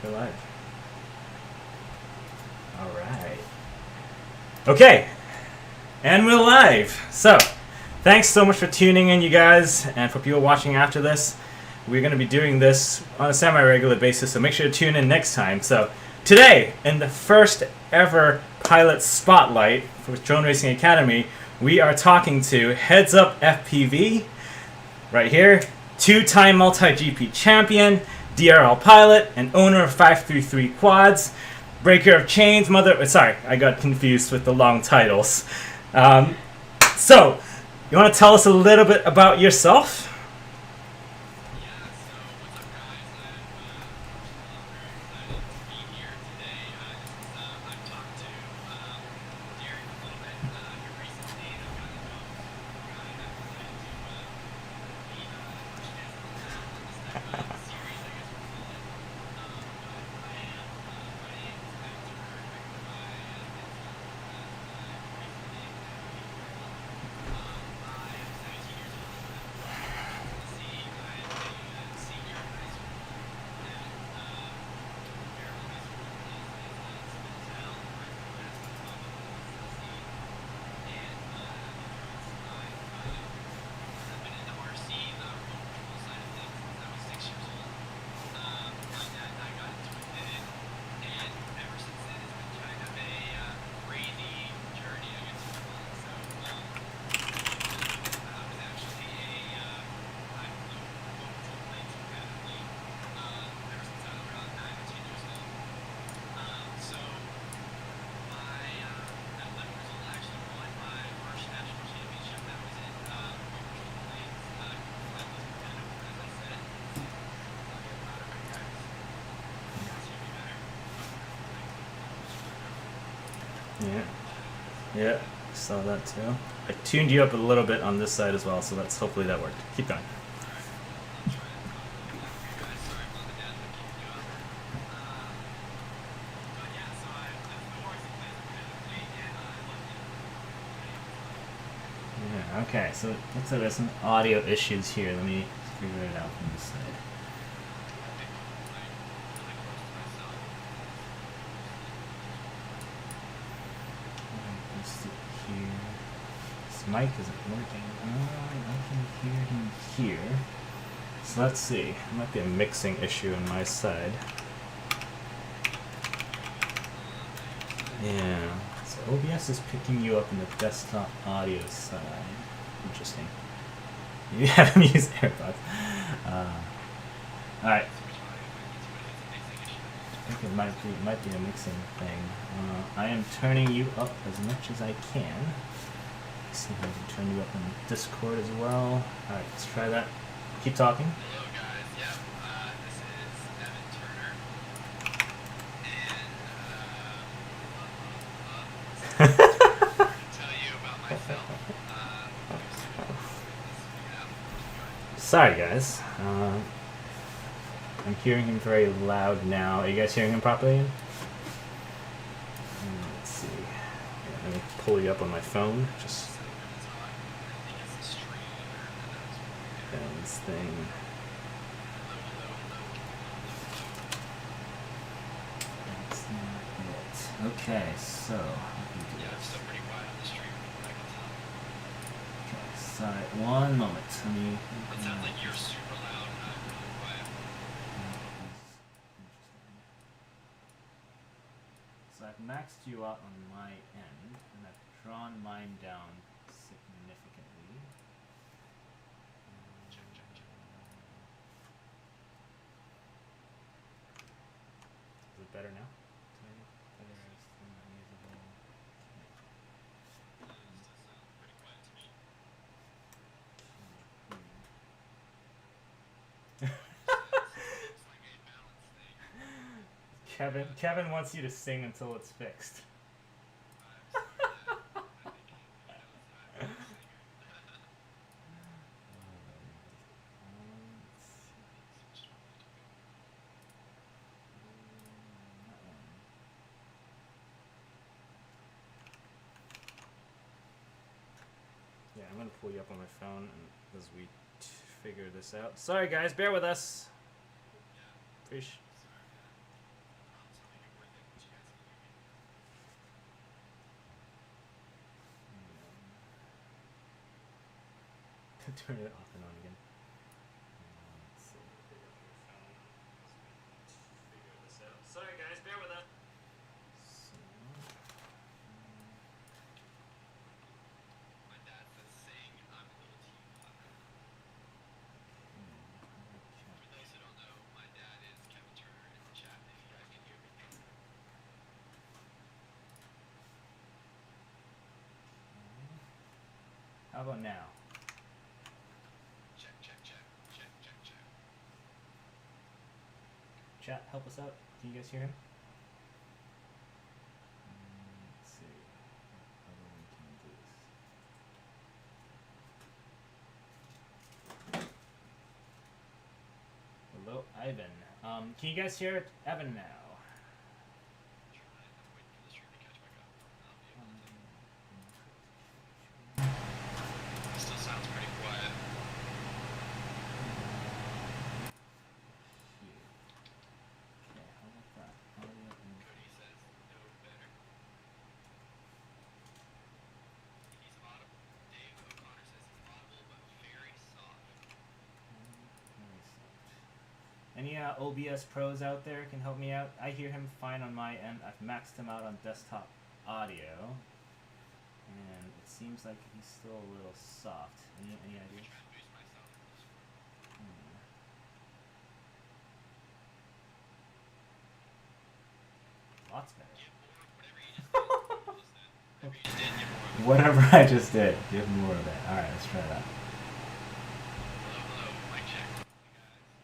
We're live. Alright. Okay. And we're live. So, thanks so much for tuning in, you guys. And for people watching after this, we're going to be doing this on a semi-regular basis. So make sure to tune in next time. So, today, in the first ever pilot spotlight for Drone Racing Academy, we are talking to Headsup FPV. Right here. Two-time multi-GP champion, DRL pilot, and owner of 533 quads, breaker of chains, sorry, I got confused with the long titles. So, you want to tell us a little bit about yourself? Yeah, saw that too. I tuned you up a little bit on this side as well, so that's hopefully that worked. Keep going. Yeah, okay, so it looks like there's some audio issues here. Let me figure it out from this side. Mic isn't working. I can hear him here. So let's see. It might be a mixing issue on my side. Yeah. So OBS is picking you up in the desktop audio side. Interesting. You haven't used AirPods. Alright. I think it might be a mixing thing. I am turning you up as much as I can. See if I can turn you up on Discord as well. Alright, let's try that. Keep talking. Hello guys, yep, this is Evan Turner, and to tell you about myself. Sorry guys, I'm hearing him very loud now. Are you guys hearing him properly? Let's see. Yeah, let me pull you up on my phone. Just this thing. That's not it. Okay, so Yeah, I'm still pretty quiet on the stream, I can tell. okay, sorry, one moment. Let me. It sounds like you're super loud and I'm really quiet. So I've maxed you out on my end, and I've drawn mine down significantly. Is it better now? Kevin wants you to sing until it's fixed. Yeah, I'm gonna pull you up on my phone as we figure this out. Sorry guys, bear with us. turn it off and on again. Let's see. Figure this out. Sorry guys, bear with us. So, My dad says saying I'm a little too loud. For those who don't know, my dad is Kevin Turner in the chat, if you guys can hear me. how about now? Check, check, check, check, check, check. Chat, help us out. Can you guys hear him? Let's see. How we can do this. Hello, Ivan. Can you guys hear Evan now? I'm waiting for the stream to catch back up. I'll be able to. It still sounds pretty quiet. Here. Okay, how about that? Audio and Cody says no better. He's audible. Dave O'Connor says he's audible but very soft. very soft. Any OBS pros out there can help me out? I hear him fine on my end. I've maxed him out on desktop audio. And it seems like he's still a little soft. Any I ideas? try and boost myself in this one. Lots better. Give more of whatever you just did. Whatever you just did, give more of it. Whatever I just did, give more of it. Alright, let's try that. Hello, hello, mic check. Guys, did you guys hear?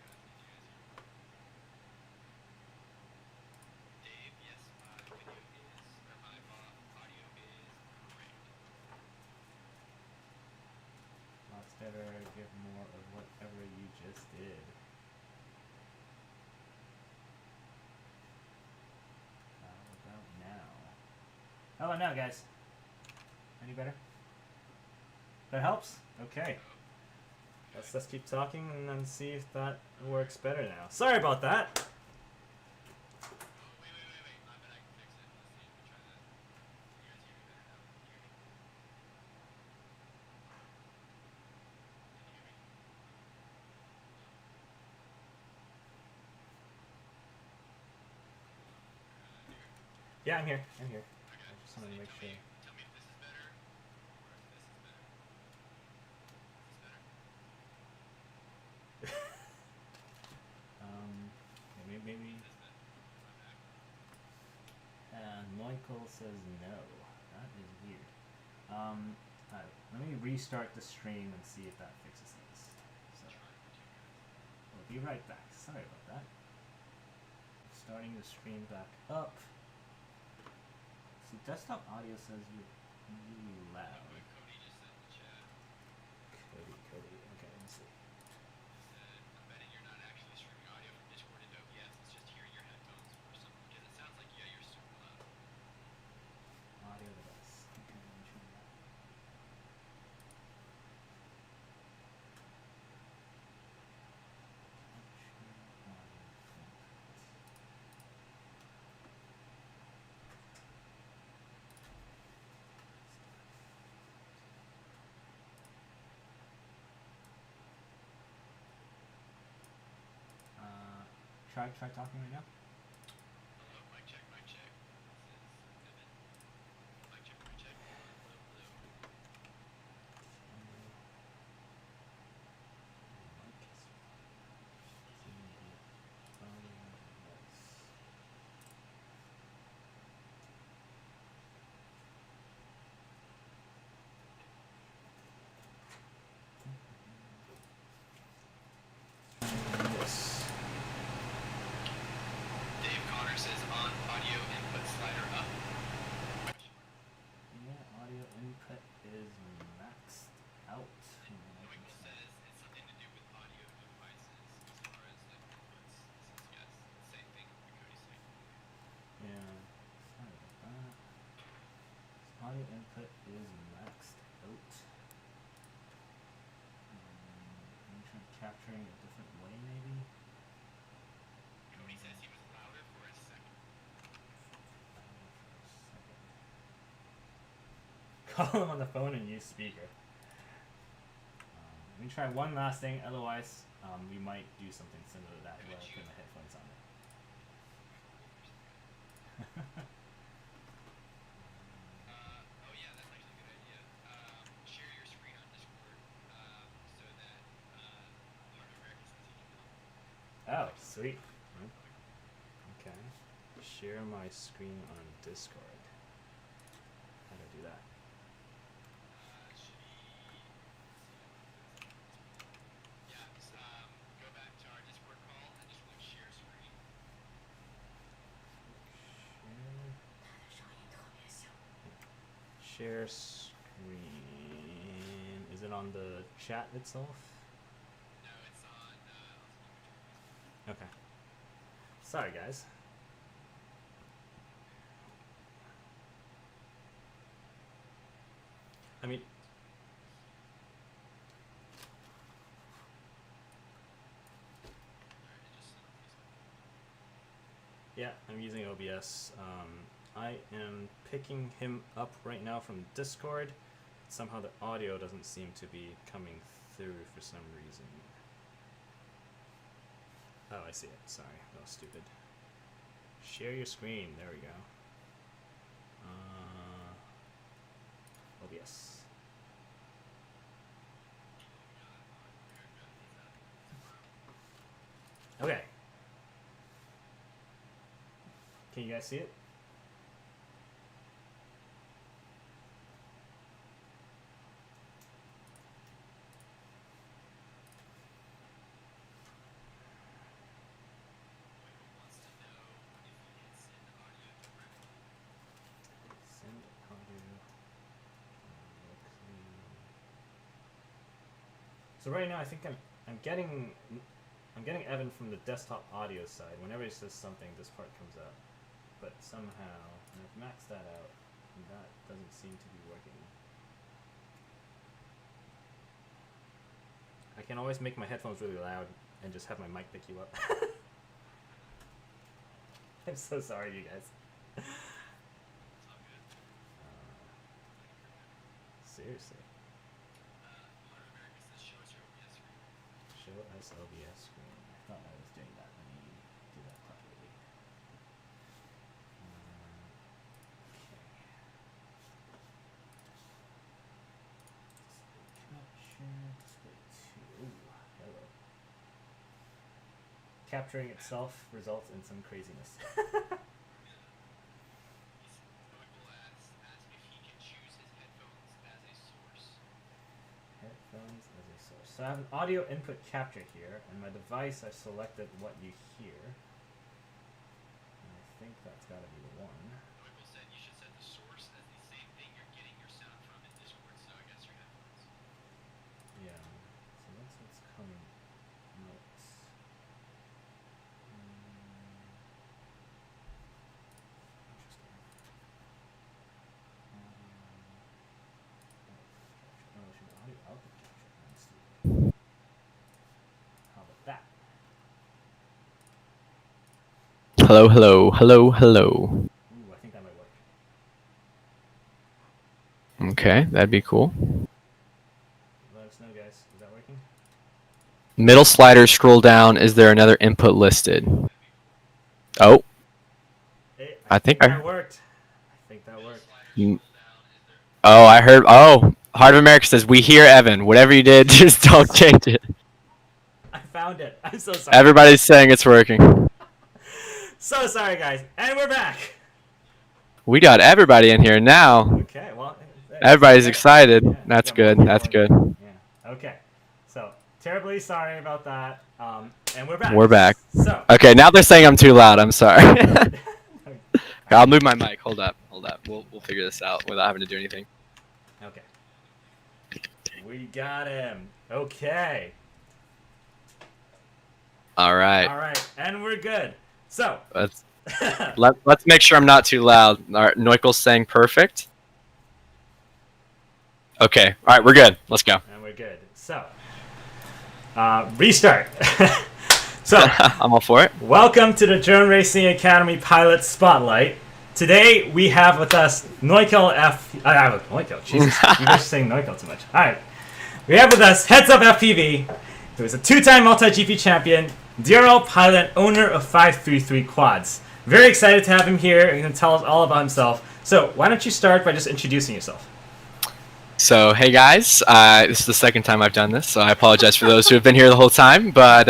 Dave, yes, my video is, or my audio is great. Lots better, give more of whatever you just did. How about now? How about now, guys? Any better? That helps? Okay. Let's keep talking and then see if that works better now. Sorry about that! Oh, wait. I bet I can fix it. Let's see if we try that. You guys hear me better now? Can you hear me? Can you hear me? Yeah, I'm here. I'm here. Okay, I just so wanted to make sure. tell me if this is better, or if this is better. Is this better? Maybe. Is this better? Am I back? Moinkle says no. That is weird. Alright, let me restart the stream and see if that fixes things. So, we'll be right back. Sorry about that. Starting the stream back up. See, desktop audio says you're really loud. What Cody just said in the chat. Cody. Okay, let me see. He said, I'm betting you're not actually streaming audio from Discord into OBS. It's just hearing your headphones or something. Because it sounds like, yeah, you're super loud. Audio device. Okay, let me try that. Capture audio format. Try talking right now. Hello, mic check, mic check. This is Evan. Mic check, mic check. Hello, hello. Yes. Dave Connor says on audio input slider up. Yeah, audio input is maxed out. Michael says it's something to do with audio devices as far as like inputs. He says yes, same thing with Cody's saying. Yeah, sorry about that. Audio input is maxed out. I'm trying capturing a different way, maybe. Cody says he was louder for a second. Call him on the phone and use speaker. Let me can try one last thing. Otherwise, we might do something similar to that where I put my headphones on it. Oh yeah, that's actually a good idea. Share your screen on Discord so that Heart of America's team. Oh, sweet. Okay. Share my screen on Discord. How do I do that? Should be. Yeah, just go back to our Discord call and just click share screen. Share screen. Is it on the chat itself? No, it's on. Okay. Sorry, guys. I mean, yeah, I'm using OBS. I am picking him up right now from Discord. Somehow the audio doesn't seem to be coming through for some reason. Oh, I see it. Sorry, that was stupid. Share your screen. There we go. OBS. Okay. Can you guys see it? Send audio. So right now, I think I'm getting Evan from the desktop audio side. Whenever he says something, this part comes up. But somehow, and I've maxed that out, and that doesn't seem to be working. I can always make my headphones really loud and just have my mic pick you up. I'm so sorry, you guys. Seriously. Show us OBS screen. I thought I was doing that. Let me do that properly. Okay. Display capture. Display 2. Ooh, hello. Capturing itself results in some craziness. Headphones as a source. So I have an audio input capture here, and my device I've selected what you hear. And I think that's got to be the one. Michael said you should set the source as the same thing you're getting your sound from in Discord, so I guess your headphones. Yeah. So that's what's coming out. Interesting. Oh, it should be audio output capture. I'm stupid. How about that? Hello, hello, hello, hello. Ooh, I think that might work. Okay, that'd be cool. Let us know, guys. Is that working? Middle slider, scroll down. Is there another input listed? Oh, Hey, I think that worked. I think that worked. Oh, I heard. Oh, Heart of America says, we hear Evan. Whatever you did, just don't change it. I found it. I'm so sorry. Everybody's saying it's working. So sorry, guys. And we're back. We got everybody in here now. Okay, well. Everybody's excited. Yeah, That's we got more good. That's people in good. here. Yeah. Okay. So, terribly sorry about that. And we're back. We're back. So. Okay, now they're saying I'm too loud. I'm sorry. I'll move my mic. Hold up. Hold up. We'll figure this out without having to do anything. Okay. We got him. Okay. All right. All right. And we're good. So. Let's make sure I'm not too loud. All right, Noikel's saying perfect. Okay. All right, we're good. Let's go. And we're good. So. Restart. So. I'm all for it. Welcome to the Drone Racing Academy Pilot Spotlight. Today we have with us Noikel F. Noikel. Jesus, you guys are saying Noikel too much. All right. we have with us Headsup FPV, who is a 2-time multi-GP champion, DRL pilot, and owner of 533 quads. Very excited to have him here. He's going to tell us all about himself. So why don't you start by just introducing yourself? So, hey guys, this is the second time I've done this, so I apologize for those who have been here the whole time. But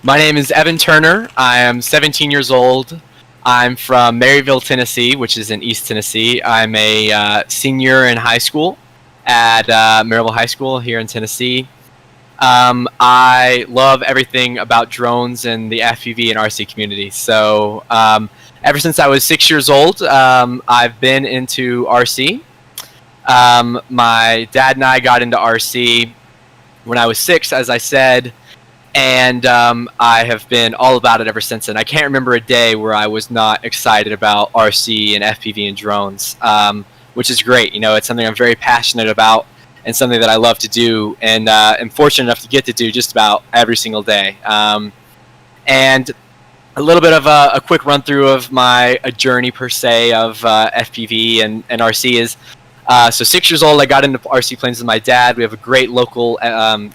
my name is Evan Turner. I am 17 years old. I'm from Maryville, Tennessee, which is in East Tennessee. I'm a senior in high school at Maryville High School here in Tennessee. I love everything about drones and the FPV and RC community. So ever since I was 6 years old, I've been into RC. My dad and I got into RC when I was 6, as I said, and I have been all about it ever since. And I can't remember a day where I was not excited about RC and FPV and drones, which is great. You know, it's something I'm very passionate about and something that I love to do, and am fortunate enough to get to do just about every single day. And a little bit of a quick run through of my journey per se of FPV and RC is, so 6 years old, I got into RC planes with my dad. We have a great local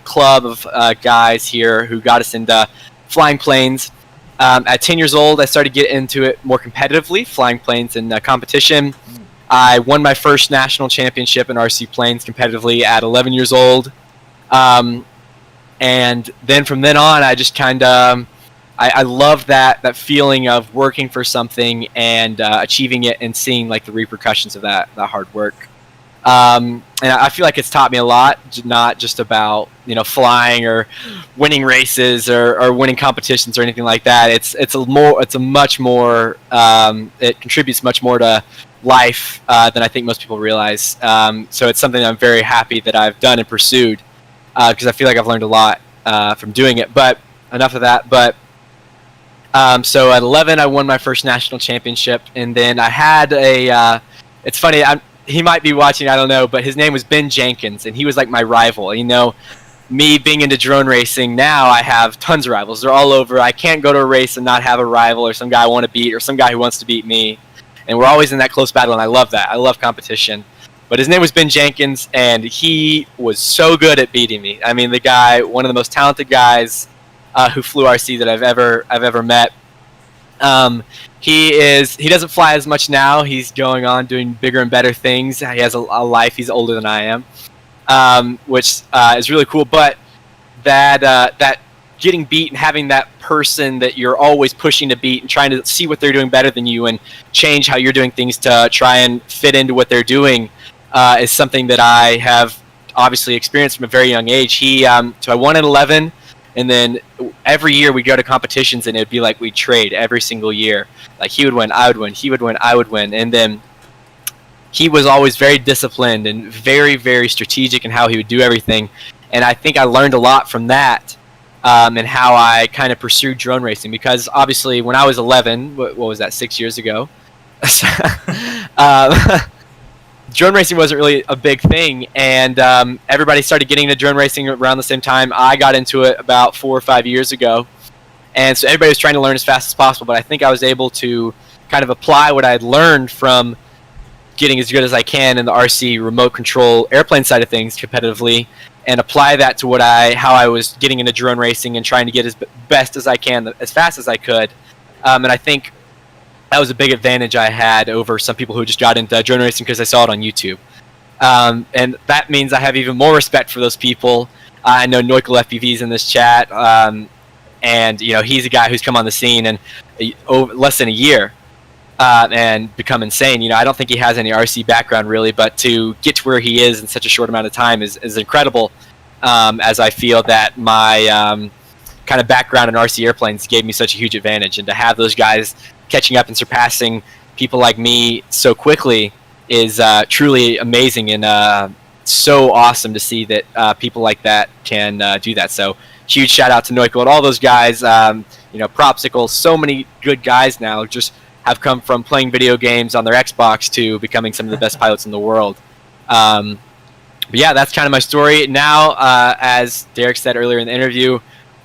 club of guys here who got us into flying planes. At 10 years old, I started to get into it more competitively, flying planes in competition. I won my first national championship in RC planes competitively at 11 years old. And then from then on, I just kind of, I love that feeling of working for something and achieving it and seeing like the repercussions of that hard work. And I feel like it's taught me a lot, not just about, you know, flying or winning races or winning competitions or anything like that. It contributes much more to life than I think most people realize. So it's something I'm very happy that I've done and pursued, because I feel like I've learned a lot from doing it. But enough of that. But so at 11, I won my first national championship, and then I had it's funny, he might be watching, I don't know, but his name was Ben Jenkins, and he was like my rival. You know, me being into drone racing, now I have tons of rivals. They're all over. I can't go to a race and not have a rival or some guy I want to beat or some guy who wants to beat me. And we're always in that close battle, and I love that. I love competition. But his name was Ben Jenkins, and he was so good at beating me. I mean, the guy, one of the most talented guys who flew RC that I've ever met. He doesn't fly as much now. He's going on doing bigger and better things. He has a life. He's older than I am, which is really cool. But that getting beat and having that person that you're always pushing to beat and trying to see what they're doing better than you and change how you're doing things to try and fit into what they're doing is something that I have obviously experienced from a very young age. So I won at 11, and then every year we go to competitions and it'd be like we trade every single year. Like he would win, I would win, he would win, I would win. And then he was always very disciplined and very, very strategic in how he would do everything. And I think I learned a lot from that. And how I kind of pursued drone racing, because obviously when I was 11, what was that, 6 years ago, drone racing wasn't really a big thing, and everybody started getting into drone racing around the same time. I got into it about 4 or 5 years ago, and so everybody was trying to learn as fast as possible, but I think I was able to kind of apply what I had learned from getting as good as I can in the RC remote control airplane side of things competitively, and apply that to how I was getting into drone racing and trying to get as best as I can, as fast as I could. And I think that was a big advantage I had over some people who just got into drone racing because I saw it on YouTube. And that means I have even more respect for those people. I know Noikal FPV's in this chat, and you know, he's a guy who's come on the scene in less than a year and become insane. You know, I don't think he has any RC background really, but to get to where he is in such a short amount of time is incredible. As I feel that my kind of background in RC airplanes gave me such a huge advantage, and to have those guys catching up and surpassing people like me so quickly is truly amazing, and so awesome to see that people like that can do that. So huge shout out to Noikal and all those guys. You know, Propsicle, so many good guys now just have come from playing video games on their Xbox to becoming some of the best pilots in the world. But yeah, that's kind of my story. Now, as Derek said earlier in the interview,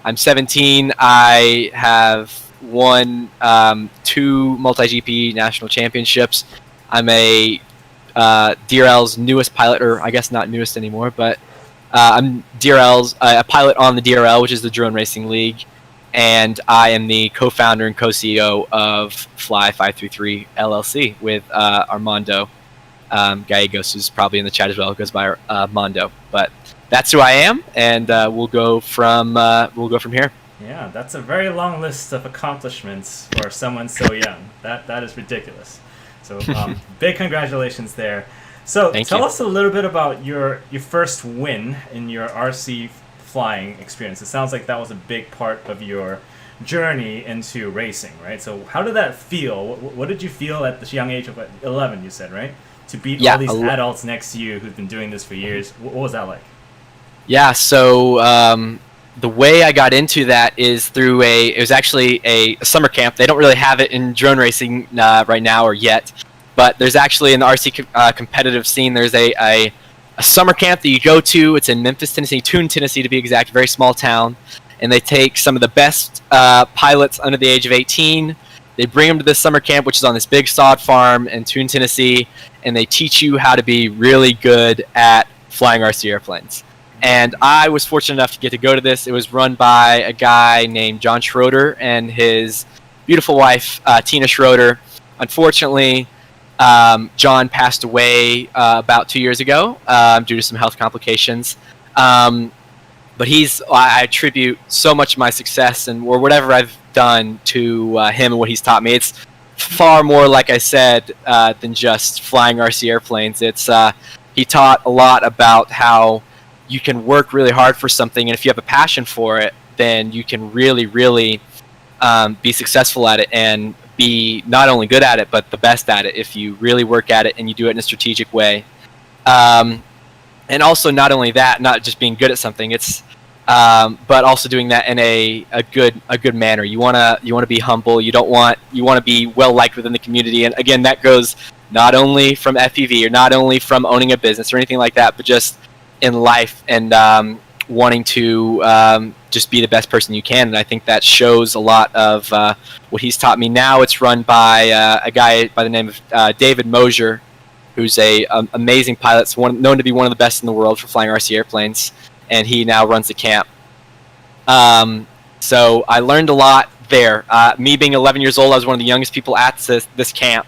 I'm 17. I have won 2 multi-GP national championships. I'm a DRL's newest pilot, or I guess not newest anymore, but I'm DRL's a pilot on the DRL, which is the Drone Racing League, and I am the co-founder and co-CEO of Fly 533 LLC with Armando Gallegos, who's probably in the chat as well. Goes by Mondo, but that's who I am, and we'll go from here. Yeah, that's a very long list of accomplishments for someone so young. That is ridiculous. So big congratulations there. So tell us a little bit about your first win in your RC flying experience. It sounds like that was a big part of your journey into racing, right? So how did that feel? What did you feel at the young age of 11, you said, right? To beat all these adults next to you who've been doing this for years. What was that like? Yeah, so the way I got into that is through it was actually a summer camp. They don't really have it in drone racing right now or yet, but there's actually in the RC competitive scene, there's a summer camp that you go to. It's in Memphis, Tennessee, Toon, Tennessee to be exact, a very small town, and they take some of the best pilots under the age of 18. They bring them to this summer camp, which is on this big sod farm in Toon, Tennessee, and they teach you how to be really good at flying RC airplanes. And I was fortunate enough to get to go to this. It was run by a guy named John Schroeder and his beautiful wife, Tina Schroeder. Unfortunately, John passed away about 2 years ago due to some health complications. But I attribute so much of my success or whatever I've done to him and what he's taught me. It's far more, like I said, than just flying RC airplanes. He taught a lot about how you can work really hard for something, and if you have a passion for it, then you can really, really be successful at it and be not only good at it, but the best at it if you really work at it and you do it in a strategic way. And also, not only that, not just being good at something, but also doing that in a good manner. You wanna be humble. You want to be well liked within the community, and again, that goes not only from FPV or not only from owning a business or anything like that, but just in life and wanting to just be the best person you can. And I think that shows a lot of what he's taught me. Now it's run by a guy by the name of David Mosier, who's a amazing pilot, known to be one of the best in the world for flying RC airplanes, and he now runs the camp. So I learned a lot there. Me being 11 years old, I was one of the youngest people at this camp.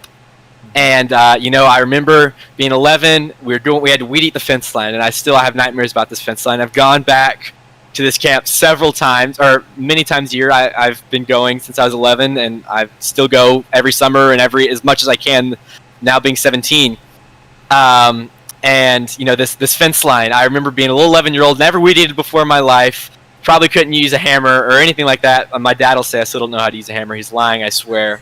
And I remember being 11. We had to weed eat the fence line, and I have nightmares about this fence line. I've gone back to this camp several times, or many times a year. I've been going since I was 11, and I still go every summer and as much as I can. Now being 17, and this fence line. I remember being a little 11-year-old, never weed eated before in my life. Probably couldn't use a hammer or anything like that. My dad will say I still don't know how to use a hammer. He's lying, I swear.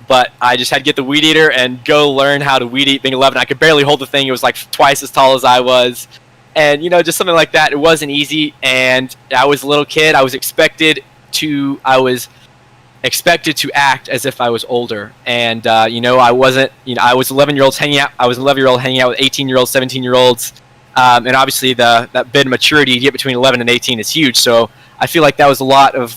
But I just had to get the weed eater and go learn how to weed eat. Being 11, I could barely hold the thing. It was like twice as tall as I was, and just something like that. It wasn't easy, and I was a little kid. I was expected to act as if I was older, and I wasn't. I was 11-year-olds hanging out. I was an 11-year-old hanging out with 18-year-olds, 17-year-olds, and obviously that bit of maturity you get between 11 and 18 is huge. So I feel like that was a lot of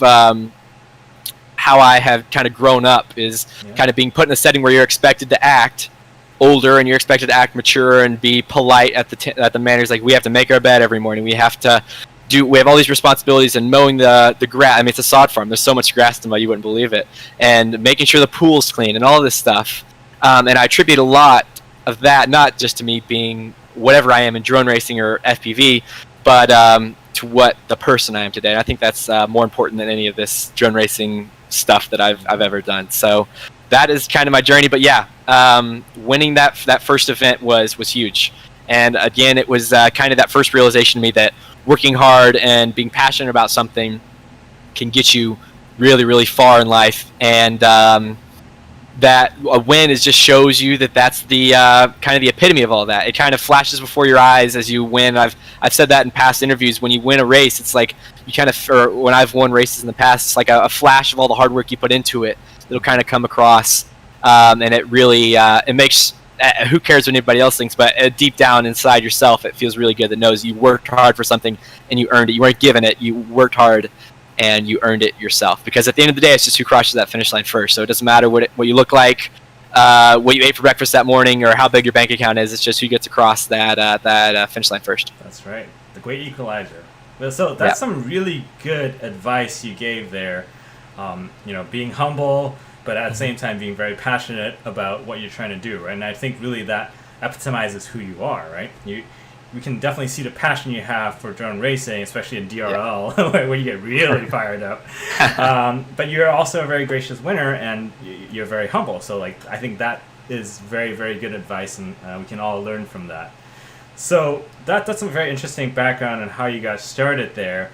how I have kind of grown up, is kind of being put in a setting where you're expected to act older and you're expected to act mature and be polite at the manners. Like, we have to make our bed every morning. We have all these responsibilities, and mowing the grass. I mean, it's a sod farm. There's so much grass to mow, you wouldn't believe it. And making sure the pool's clean and all this stuff. And I attribute a lot of that, not just to me being whatever I am in drone racing or FPV, but to what the person I am today. And I think that's more important than any of this drone racing stuff that I've ever done. So that is kind of my journey. But yeah, winning that first event was huge. And again, it was kind of that first realization to me that working hard and being passionate about something can get you really, really far in life. And that a win just shows you that that's the kind of the epitome of all that. It kind of flashes before your eyes as you win. I've said that in past interviews. When you win a race, it's like or when I've won races in the past, it's like a flash of all the hard work you put into it. It'll kind of come across, and it really it makes. Who cares what anybody else thinks? But deep down inside yourself, it feels really good. That knows you worked hard for something and you earned it. You weren't given it. You worked hard and you earned it yourself. Because at the end of the day, it's just who crosses that finish line first. So it doesn't matter what you look like. what you ate for breakfast that morning or how big your bank account is. It's just who gets across that finish line first. That's right. The great equalizer. Well, so that's some really good advice you gave there. You know, being humble, but at the same time being very passionate about what you're trying to do, right? And I think really that epitomizes who you are, right? We can definitely see the passion you have for drone racing, especially in DRL, where you get really fired up. But you're also a very gracious winner, and you're very humble. So, like, I think that is very, very good advice, and we can all learn from that. So that's a very interesting background on how you got started there.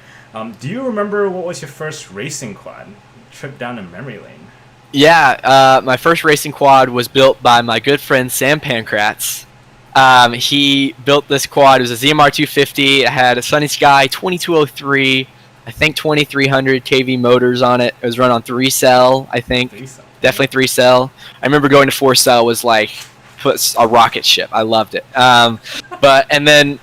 Do you remember what was your first racing quad? Trip down a memory lane. Yeah, my first racing quad was built by my good friend Sam Pancratz. He built this quad. It was a ZMR 250. It had a Sunny Sky 2203, I think 2300 kV motors on it. It was run on 3-cell, I think. 3-cell. Definitely 3-cell. I remember going to 4-cell was like a rocket ship. I loved it. And then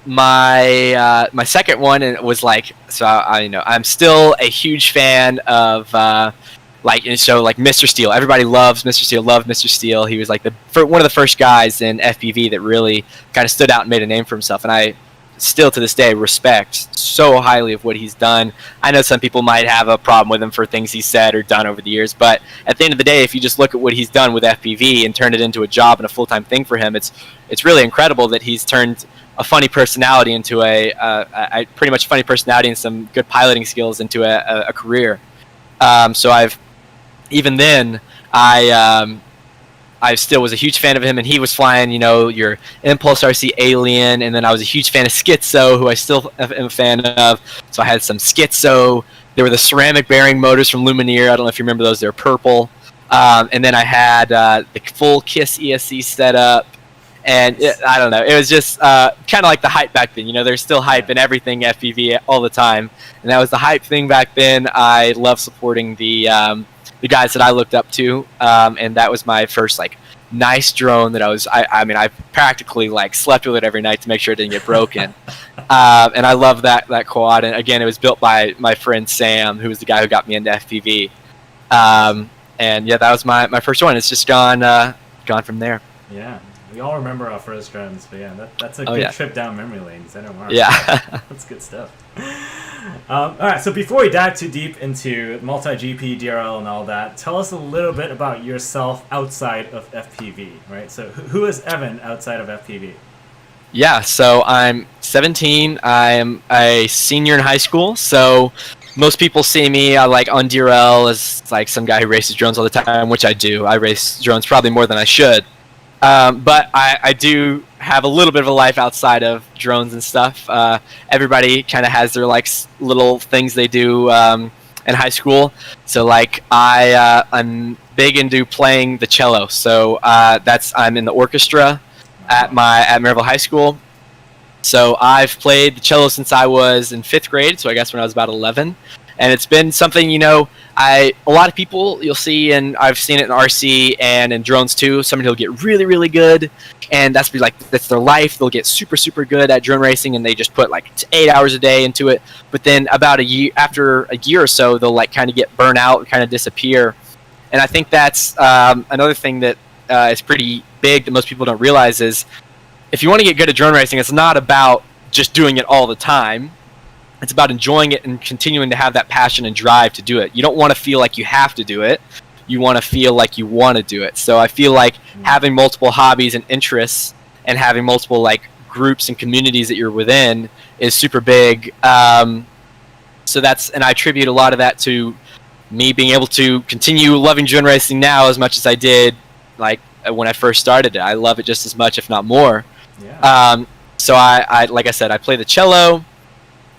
my second one was like, so I'm still a huge fan of like Mr. Steele. Everybody loves Mr. Steele. Loved Mr. Steele. He was like one of the first guys in FPV that really kind of stood out and made a name for himself. And I still to this day respect so highly of what he's done. I know some people might have a problem with him for things he said or done over the years, but at the end of the day, if you just look at what he's done with FPV and turned it into a job and a full-time thing for him, it's really incredible that he's turned a funny personality into a pretty much funny personality and some good piloting skills into a career. So I still was a huge fan of him, and he was flying, your Impulse RC Alien, and then I was a huge fan of Schizo, who I still am a fan of. So I had some Schizo. There were the ceramic bearing motors from Lumineer. I don't know if you remember those. They're purple. And then I had the full KISS ESC setup. And I don't know. It was just kind of like the hype back then. There's still hype in everything FPV all the time. And that was the hype thing back then. I love supporting the guys that I looked up to, and that was my first nice drone that I practically slept with it every night to make sure it didn't get broken. And I love that quad. And again, it was built by my friend Sam, who was the guy who got me into FPV. And yeah, that was my first one. It's just gone from there. Yeah, we all remember our first drones, but yeah, that's a good trip down memory lanes. I know, Mark. Yeah, that's good stuff. All right, so before we dive too deep into multi-GP, DRL, and all that, tell us a little bit about yourself outside of FPV, right? So who is Evan outside of FPV? Yeah, so I'm 17. I'm a senior in high school, so most people see me on DRL as some guy who races drones all the time, which I do. I race drones probably more than I should. But I do have a little bit of a life outside of drones and stuff. Everybody kind of has their little things they do in high school. So I'm big into playing the cello. So I'm in the orchestra at Maryville High School. So I've played the cello since I was in 5th grade. So I guess when I was about 11. And it's been something, a lot of people you'll see, and I've seen it in RC and in drones too. Somebody will get really, really good, and that's their life. They'll get super, super good at drone racing, and they just put 8 hours a day into it. But then after a year or so, they'll kind of get burnt out and kind of disappear. And I think that's another thing that is pretty big that most people don't realize is if you want to get good at drone racing, it's not about just doing it all the time. It's about enjoying it and continuing to have that passion and drive to do it. You don't want to feel like you have to do it. You want to feel like you want to do it. So I feel like having multiple hobbies and interests and having multiple groups and communities that you're within is super big. And I attribute a lot of that to me being able to continue loving drone racing now as much as I did when I first started it. I love it just as much, if not more. Yeah. So I like I said, I play the cello.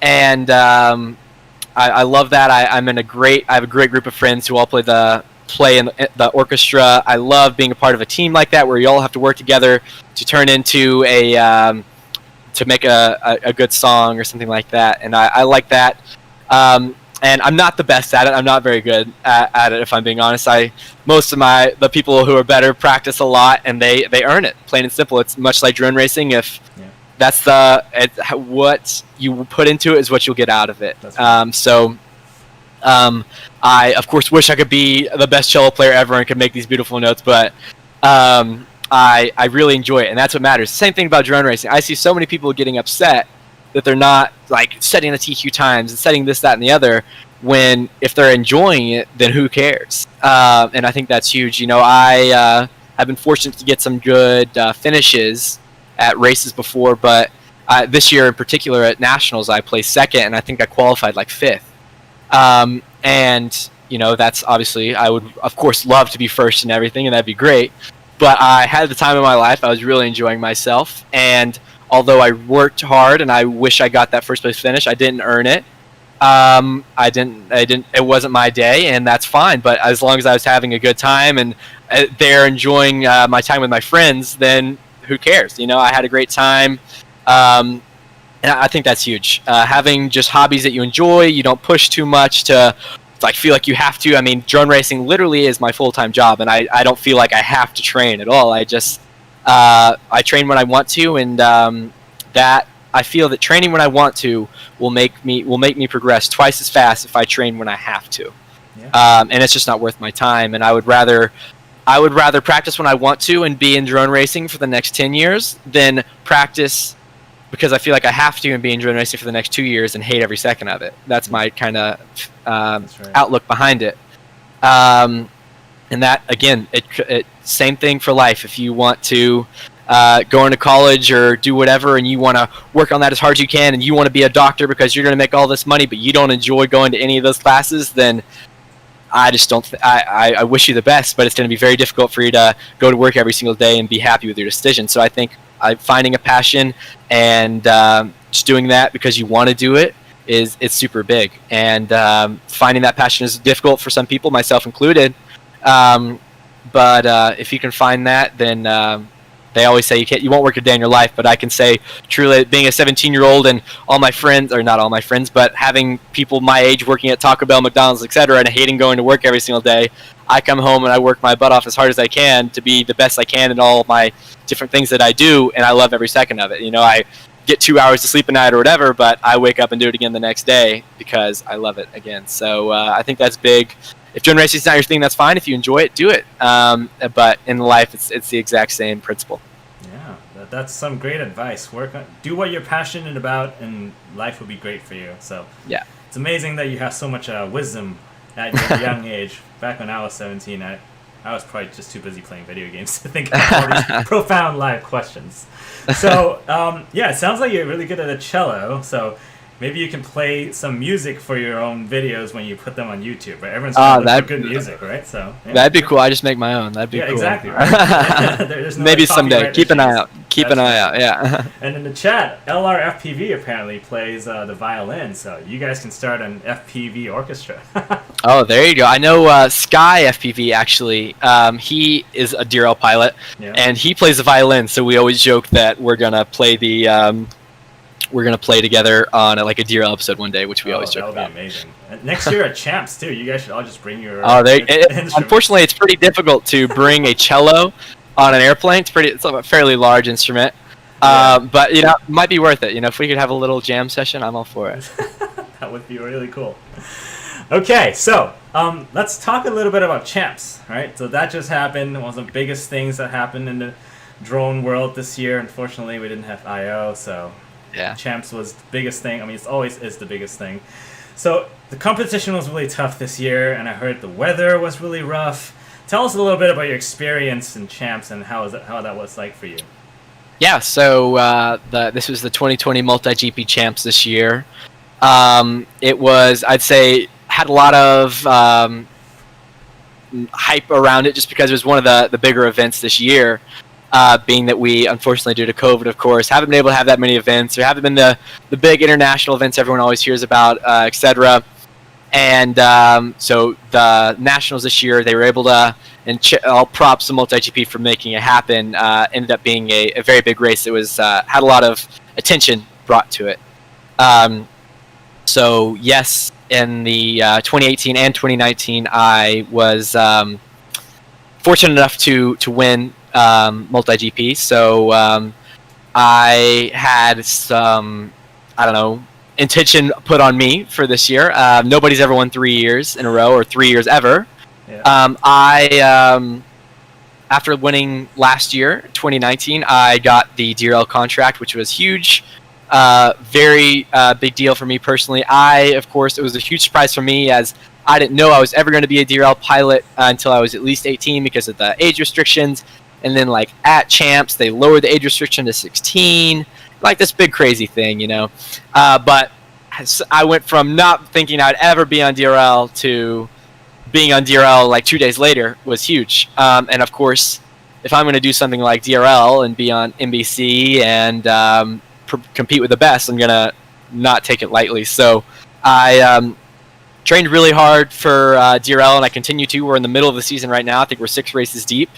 And I love that. I have a great group of friends who all play in the orchestra. I love being a part of a team like that, where you all have to work together to turn into to make a good song or something like that. And I like that. And I'm not the best at it. I'm not very good at it, if I'm being honest. Most of the people who are better practice a lot, and they earn it. Plain and simple. It's much like drone racing. That's what you put into it is what you'll get out of it. I of course wish I could be the best cello player ever and could make these beautiful notes, but I really enjoy it, and that's what matters. Same thing about drone racing. I see so many people getting upset that they're not like setting the TQ times and setting this, that, and the other, when if they're enjoying it, then who cares? And I think that's huge. You know, I have been fortunate to get some good finishes at races before, but this year in particular at Nationals, I placed second, and I think I qualified like fifth. And, you know, that's obviously, I would, of course, love to be first and everything, and that'd be great. But I had the time of my life. I was really enjoying myself. And although I worked hard and I wish I got that first place finish, I didn't earn it. It wasn't my day, and that's fine. But as long as I was having a good time and they're enjoying my time with my friends, then who cares? You know, I had a great time. And I think that's huge. Having just hobbies that you enjoy, you don't push too much to like feel like you have to. I mean, drone racing literally is my full-time job, and I don't feel like I have to train at all. I just I train when I want to, and that I feel that training when I want to will make me progress twice as fast if I train when I have to. Yeah. And it's just not worth my time. And I would rather practice when I want to and be in drone racing for the next 10 years than practice because I feel like I have to and be in drone racing for the next 2 years and hate every second of it. That's my kind of outlook behind it. And that, again, it same thing for life. If you want to go into college or do whatever and you want to work on that as hard as you can and you want to be a doctor because you're going to make all this money but you don't enjoy going to any of those classes, then I just don't. I wish you the best, but it's going to be very difficult for you to go to work every single day and be happy with your decision. So I think finding a passion and just doing that because you want to do it it's super big. And finding that passion is difficult for some people, myself included. But if you can find that, then they always say you won't work a day in your life, but I can say truly being a 17-year-old and all my friends, or not all my friends, but having people my age working at Taco Bell, McDonald's, etc., and hating going to work every single day, I come home and I work my butt off as hard as I can to be the best I can in all my different things that I do, and I love every second of it. You know, I get 2 hours to sleep a night or whatever, but I wake up and do it again the next day because I love it again. So I think that's big. If drone racing is not your thing, that's fine. If you enjoy it, do it. But in life, it's the exact same principle. Yeah, that's some great advice. Do what you're passionate about, and life will be great for you. So yeah, it's amazing that you have so much wisdom at your young age. Back when I was 17, I was probably just too busy playing video games to think about all these profound life questions. So yeah, it sounds like you're really good at the cello. So maybe you can play some music for your own videos when you put them on YouTube, right? Everyone's trying to look for good music, right? So yeah. That'd be cool. I just make my own. That'd be cool. Exactly. Right? There's no, maybe like, someday. Keep an eye out. Keep an eye out. Yeah. And in the chat, LRFPV apparently plays the violin, so you guys can start an FPV orchestra. Oh, there you go. I know Sky FPV actually. He is a DRL pilot, and he plays the violin. So we always joke that we're gonna play together on like a DRL episode one day, which we always joke about. That would be amazing. And next year at Champs too, you guys should all just bring your. Unfortunately, it's pretty difficult to bring a cello on an airplane. It's a fairly large instrument, but you know, it might be worth it. You know, if we could have a little jam session, I'm all for it. That would be really cool. Okay, so let's talk a little bit about Champs. Right, so that just happened. One of the biggest things that happened in the drone world this year. Unfortunately, we didn't have I/O, so. Yeah. Champs was the biggest thing. I mean, it always is the biggest thing. So the competition was really tough this year, and I heard the weather was really rough. Tell us a little bit about your experience in Champs and how that was like for you. Yeah, so this was the 2020 Multigp Champs this year. It was, I'd say, had a lot of hype around it just because it was one of the bigger events this year. Being that we, unfortunately, due to COVID, of course, haven't been able to have that many events. There haven't been the big international events everyone always hears about, etc. And so the nationals this year, they were able to, and I'll props to Multigp for making it happen. Ended up being a very big race that was had a lot of attention brought to it. So yes, in the 2018 and 2019, I was fortunate enough to win Multigp. So I had some, I don't know, intention put on me for this year. Nobody's ever won 3 years in a row or 3 years ever. Yeah. After winning last year, 2019, I got the DRL contract, which was huge. Very big deal for me personally. Of course, it was a huge surprise for me, as I didn't know I was ever going to be a DRL pilot until I was at least 18 because of the age restrictions. And then, like, at Champs, they lowered the age restriction to 16. Like, this big crazy thing, you know. But I went from not thinking I'd ever be on DRL to being on DRL like 2 days later was huge. And, of course, if I'm going to do something like DRL and be on NBC and compete with the best, I'm going to not take it lightly. So I trained really hard for DRL, and I continue to. We're in the middle of the season right now. I think we're 6 races deep.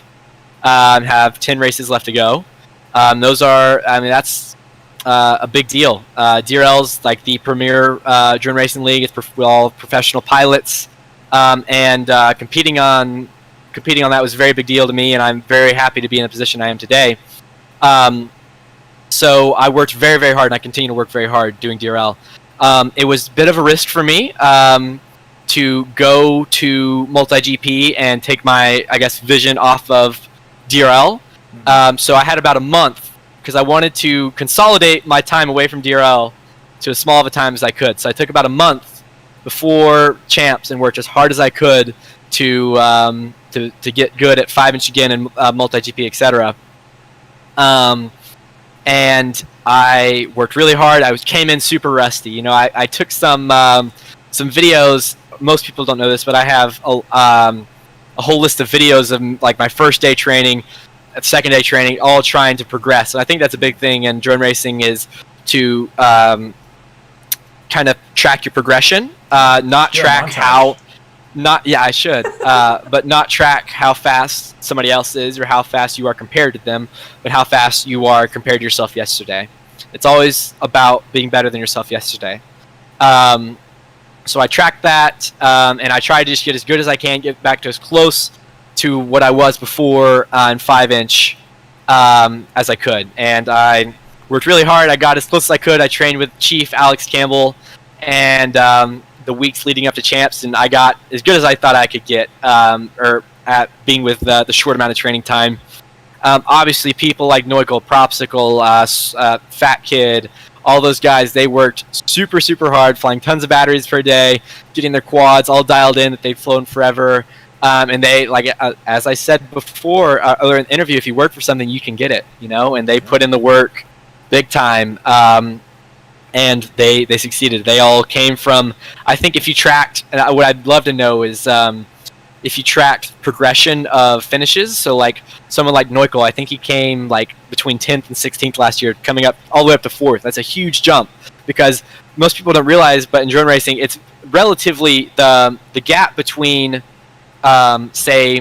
Have 10 races left to go. That's a big deal. DRL's like the premier drone racing league. It's with all professional pilots, and competing on that was a very big deal to me, and I'm very happy to be in the position I am today. So I worked very, very hard, and I continue to work very hard doing DRL. It was a bit of a risk for me to go to Multigp and take my, I guess, vision off of DRL. So I had about a month because I wanted to consolidate my time away from DRL to as small of a time as I could. So I took about a month before Champs and worked as hard as I could to get good at 5-inch again and Multigp, etc. And I worked really hard. Came in super rusty. You know, I took some videos. Most people don't know this, but I have a whole list of videos of like my first day training, second day training, all trying to progress. And I think that's a big thing in drone racing is to kind of track your progression, not track how. I should, but not track how fast somebody else is or how fast you are compared to them, but how fast you are compared to yourself yesterday. It's always about being better than yourself yesterday. So I tracked that, and I tried to just get as good as I can, get back to as close to what I was before in 5-inch as I could. And I worked really hard. I got as close as I could. I trained with Chief Alex Campbell, and the weeks leading up to Champs, and I got as good as I thought I could get, or at being with the short amount of training time. Obviously, people like Noikle, Propsicle, Fat Kid, all those guys, they worked super, super hard, flying tons of batteries per day, getting their quads all dialed in that they've flown forever. And they, like, as I said before, earlier in the interview, if you work for something, you can get it, you know, and they put in the work big time. And they succeeded. They all came from, I think if you tracked, and what I'd love to know is if you tracked progression of finishes. So like someone like Noikle, I think he came like between 10th and 16th last year, coming up all the way up to 4th. That's a huge jump because most people don't realize, but in drone racing, it's relatively the gap between, say,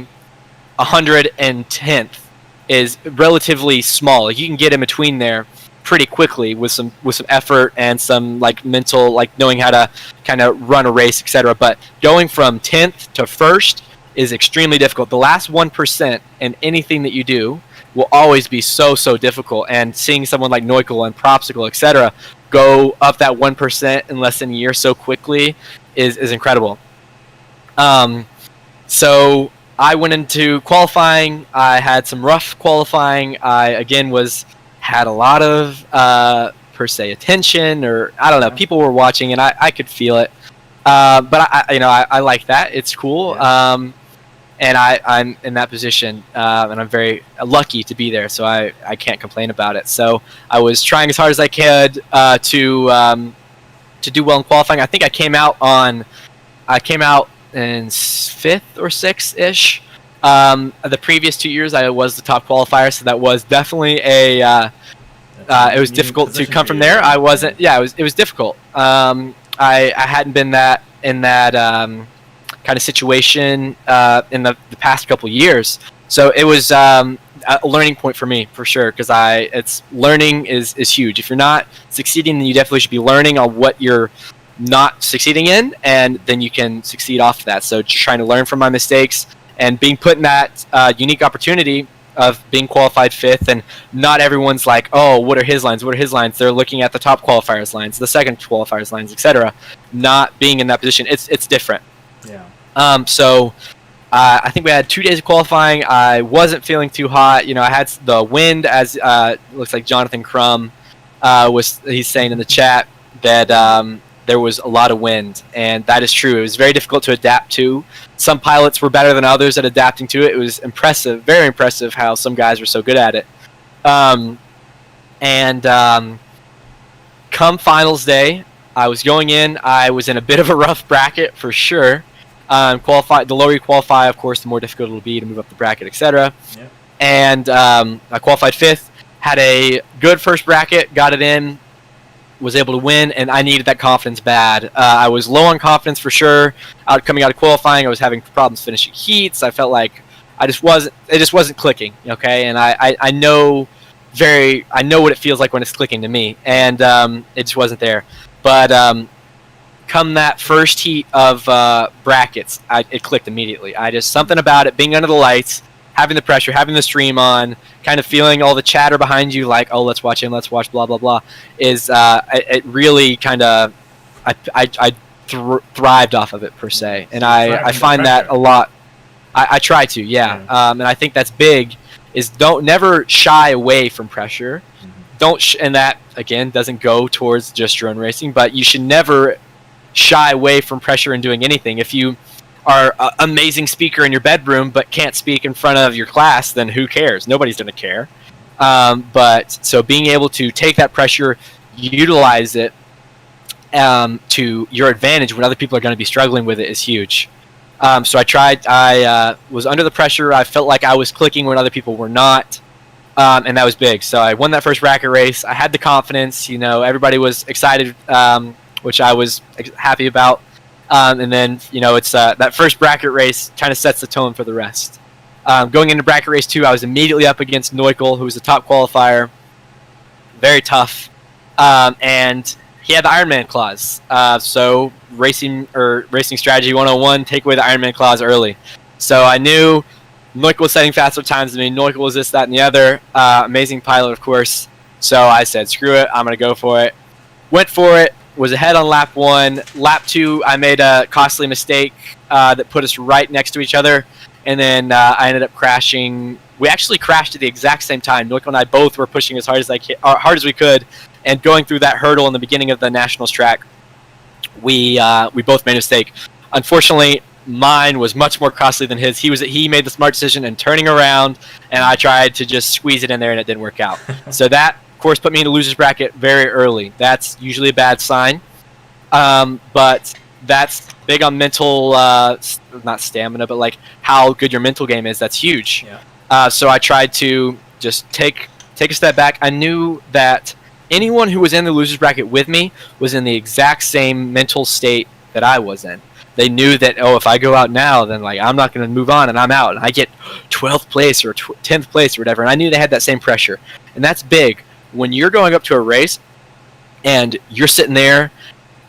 100 and 10th is relatively small. Like you can get in between there pretty quickly with some effort and some like mental, like knowing how to kind of run a race, etc. But going from 10th to 1st is extremely difficult. The last 1% in anything that you do will always be so difficult. And seeing someone like Noikle and Propsicle, etc., go up that 1% in less than a year so quickly is incredible. So I went into qualifying. I had some rough qualifying. I again had a lot of per se attention, or I don't know, people were watching and I could feel it, but I like that. It's cool. And I'm in that position, and I'm very lucky to be there, so I can't complain about it. So I was trying as hard as I could to do well in qualifying. I think I came out in 5th or 6th ish. The previ's 2 years I was the top qualifier, so that was definitely it was difficult to come from there. I wasn't. Yeah, it was difficult. I hadn't been in that kind of situation in the past couple years, so it was a learning point for me for sure. Because learning is huge. If you're not succeeding, then you definitely should be learning on what you're not succeeding in, and then you can succeed off of that. So just trying to learn from my mistakes and being put in that unique opportunity of being qualified 5th, and not everyone's like, oh, what are his lines? What are his lines? They're looking at the top qualifiers lines, the second qualifiers lines, etc. Not being in that position, it's different. Yeah. So I think we had 2 days of qualifying. I wasn't feeling too hot. I had the wind, as looks like Jonathan Crum he's saying in the chat that there was a lot of wind, and that is true. It was very difficult to adapt to. Some pilots were better than others at adapting to it. It was impressive, very impressive how some guys were so good at it. Come finals day, I was going in. I was in a bit of a rough bracket for sure. The lower you qualify, of course, the more difficult it will be to move up the bracket, etc. Yep. And I qualified 5th, had a good first bracket, got it in, was able to win, and I needed that confidence bad. I was low on confidence for sure. Coming out of qualifying, I was having problems finishing heats. I felt like it just wasn't clicking. Okay, and I know what it feels like when it's clicking to me, and it just wasn't there. But come that first heat of brackets, it clicked immediately. Something about it, being under the lights, having the pressure, having the stream on, kind of feeling all the chatter behind you, like, oh, let's watch him, let's watch blah, blah, blah, it really kind of, I thrived off of it, per se. And I find that a lot. I try to, yeah. And I think that's big, is never shy away from pressure. And that, again, doesn't go towards just drone racing, but you should never shy away from pressure in doing anything. If you are an amazing speaker in your bedroom but can't speak in front of your class, then who cares? Nobody's going to care. But so being able to take that pressure, utilize it to your advantage when other people are going to be struggling with it is huge. So I was under the pressure. I felt like I was clicking when other people were not. And that was big. So I won that first bracket race. I had the confidence. Everybody was excited, which I was happy about. And then, it's that first bracket race kind of sets the tone for the rest. Going into bracket race 2, I was immediately up against Neukel, who was the top qualifier. Very tough. And he had the Ironman clause. So racing strategy 101, take away the Ironman clause early. So I knew Neukel was setting faster times than me. Neukel was this, that, and the other. Amazing pilot, of course. So I said, screw it, I'm going to go for it. Went for it. Was ahead on lap 1. Lap 2, I made a costly mistake that put us right next to each other, and then I ended up crashing. We actually crashed at the exact same time. Neukel and I both were pushing as hard as we could, and going through that hurdle in the beginning of the nationals track, we both made a mistake. Unfortunately, mine was much more costly than his. He made the smart decision in turning around, and I tried to just squeeze it in there, and it didn't work out. So that, of course, put me in the loser's bracket very early. That's usually a bad sign. But that's big on mental, not stamina, but like how good your mental game is. That's huge. Yeah. So I tried to just take a step back. I knew that anyone who was in the loser's bracket with me was in the exact same mental state that I was in. They knew that, if I go out now, then I'm not going to move on, and I'm out, and I get 12th place or 10th place or whatever. And I knew they had that same pressure, and that's big. When you're going up to a race and you're sitting there,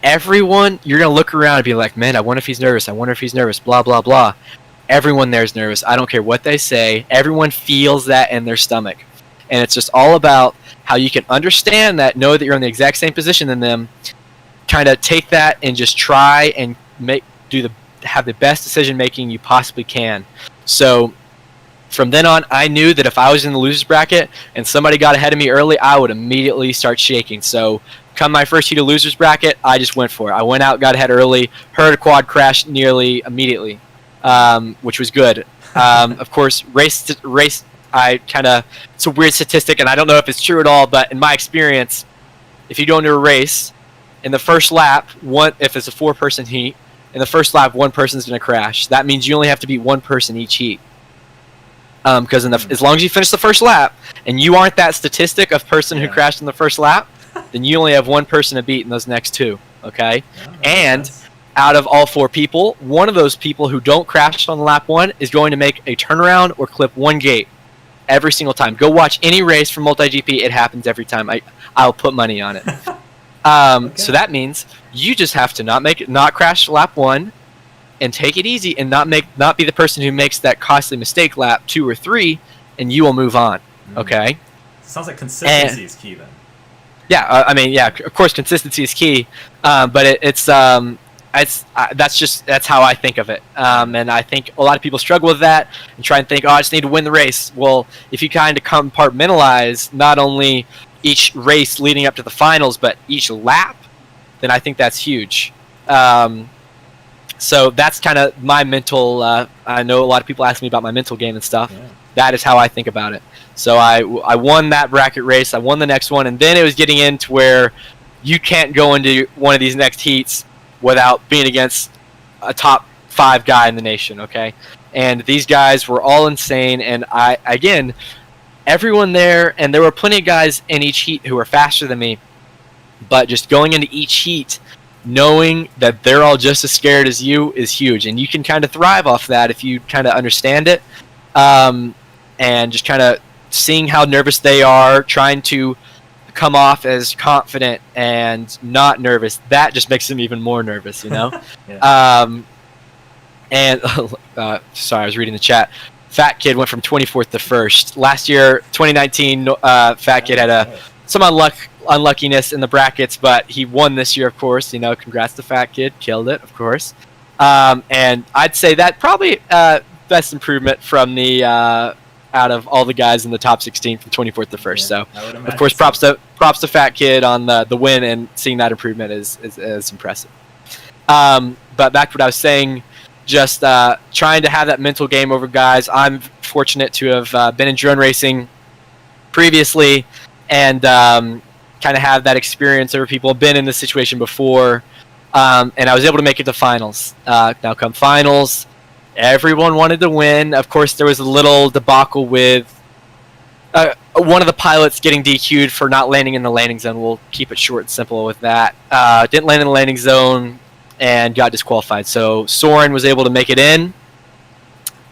everyone, you're going to look around and be like, man, I wonder if he's nervous. I wonder if he's nervous, blah, blah, blah. Everyone there is nervous. I don't care what they say. Everyone feels that in their stomach. And it's just all about how you can understand that, know that you're in the exact same position than them, kind of take that and just try and have the best decision making you possibly can. So from then on, I knew that if I was in the loser's bracket and somebody got ahead of me early, I would immediately start shaking. So come my first heat of loser's bracket, I just went for it. I went out, got ahead early, heard a quad crash nearly immediately, which was good. Of course, race. It's a weird statistic, and I don't know if it's true at all, but in my experience, if you go into a race, in the first lap, if it's a 4-person heat, in the first lap, one person's going to crash. That means you only have to beat one person each heat. Because as long as you finish the first lap, and you aren't that statistic of person who crashed in the first lap, then you only have one person to beat in those next 2. Okay? And out of all 4 people, one of those people who don't crash on lap 1 is going to make a turnaround or clip one gate every single time. Go watch any race from Multigp. It happens every time. I'll put money on it. So that means you just have to not crash lap 1 and take it easy and not be the person who makes that costly mistake lap 2 or 3, and you will move on. Okay. Sounds like consistency is key then. Yeah, I mean, yeah, of course, consistency is key, but that's how I think of it, and I think a lot of people struggle with that and try and think, oh, I just need to win the race. Well, if you kind of compartmentalize not only each race leading up to the finals, but each lap, then I think that's huge. So that's kind of my mental. I know a lot of people ask me about my mental game and stuff. Yeah. That is how I think about it. So I won that bracket race. I won the next one, and then it was getting into where you can't go into one of these next heats without being against a top 5 guy in the nation. Okay, and these guys were all insane, and everyone there, and there were plenty of guys in each heat who were faster than me, but just going into each heat, knowing that they're all just as scared as you is huge, and you can kind of thrive off that if you kind of understand it, and just kind of seeing how nervous they are, trying to come off as confident and not nervous. That just makes them even more nervous, you know. Yeah. Sorry, I was reading the chat. Fat Kid went from 24th to 1st. Last year, 2019, Fat Kid had some unluckiness in the brackets, but he won this year, of course. You know, congrats to Fat Kid, killed it, of course. And I'd say that probably best improvement from the out of all the guys in the top 16 from 24th to 1st. So, of course, props to Fat Kid on the win, and seeing that improvement is impressive. But back to what I was saying, just trying to have that mental game over guys. I'm fortunate to have been in drone racing previously, and kind of have that experience over people. Been in this situation before, and I was able to make it to finals. Now come finals, everyone wanted to win. Of course, there was a little debacle with one of the pilots getting DQ'd for not landing in the landing zone. We'll keep it short and simple with that. Didn't land in the landing zone and got disqualified. So Soren was able to make it in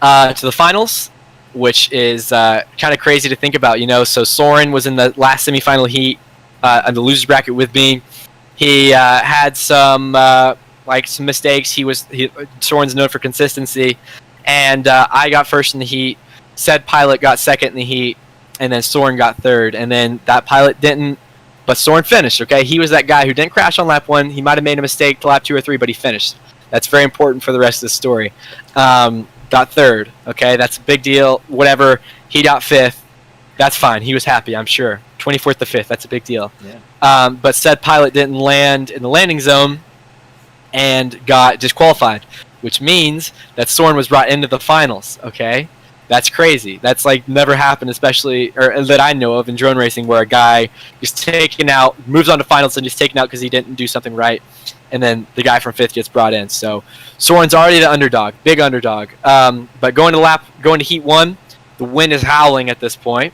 to the finals, which is kind of crazy to think about, you know. So Soren was in the last semifinal heat in the losers bracket with me. He had some mistakes. Soren's known for consistency, and I got first in the heat. Said pilot got second in the heat, and then Soren got third. And then that pilot didn't, but Soren finished. Okay, he was that guy who didn't crash on lap 1. He might have made a mistake to lap 2 or 3, but he finished. That's very important for the rest of the story. Got third. Okay, that's a big deal. Whatever. He got 5th. That's fine. He was happy, I'm sure. 24th to 5th. That's a big deal. Yeah. But said pilot didn't land in the landing zone and got disqualified, which means that Soren was brought into the finals. Okay, that's crazy. That's like never happened, especially or that I know of in drone racing, where a guy is taken out, moves on to finals, and he's taken out because he didn't do something right, and then the guy from 5th gets brought in. So Soren's already the underdog, big underdog. But going to heat 1, the wind is howling at this point.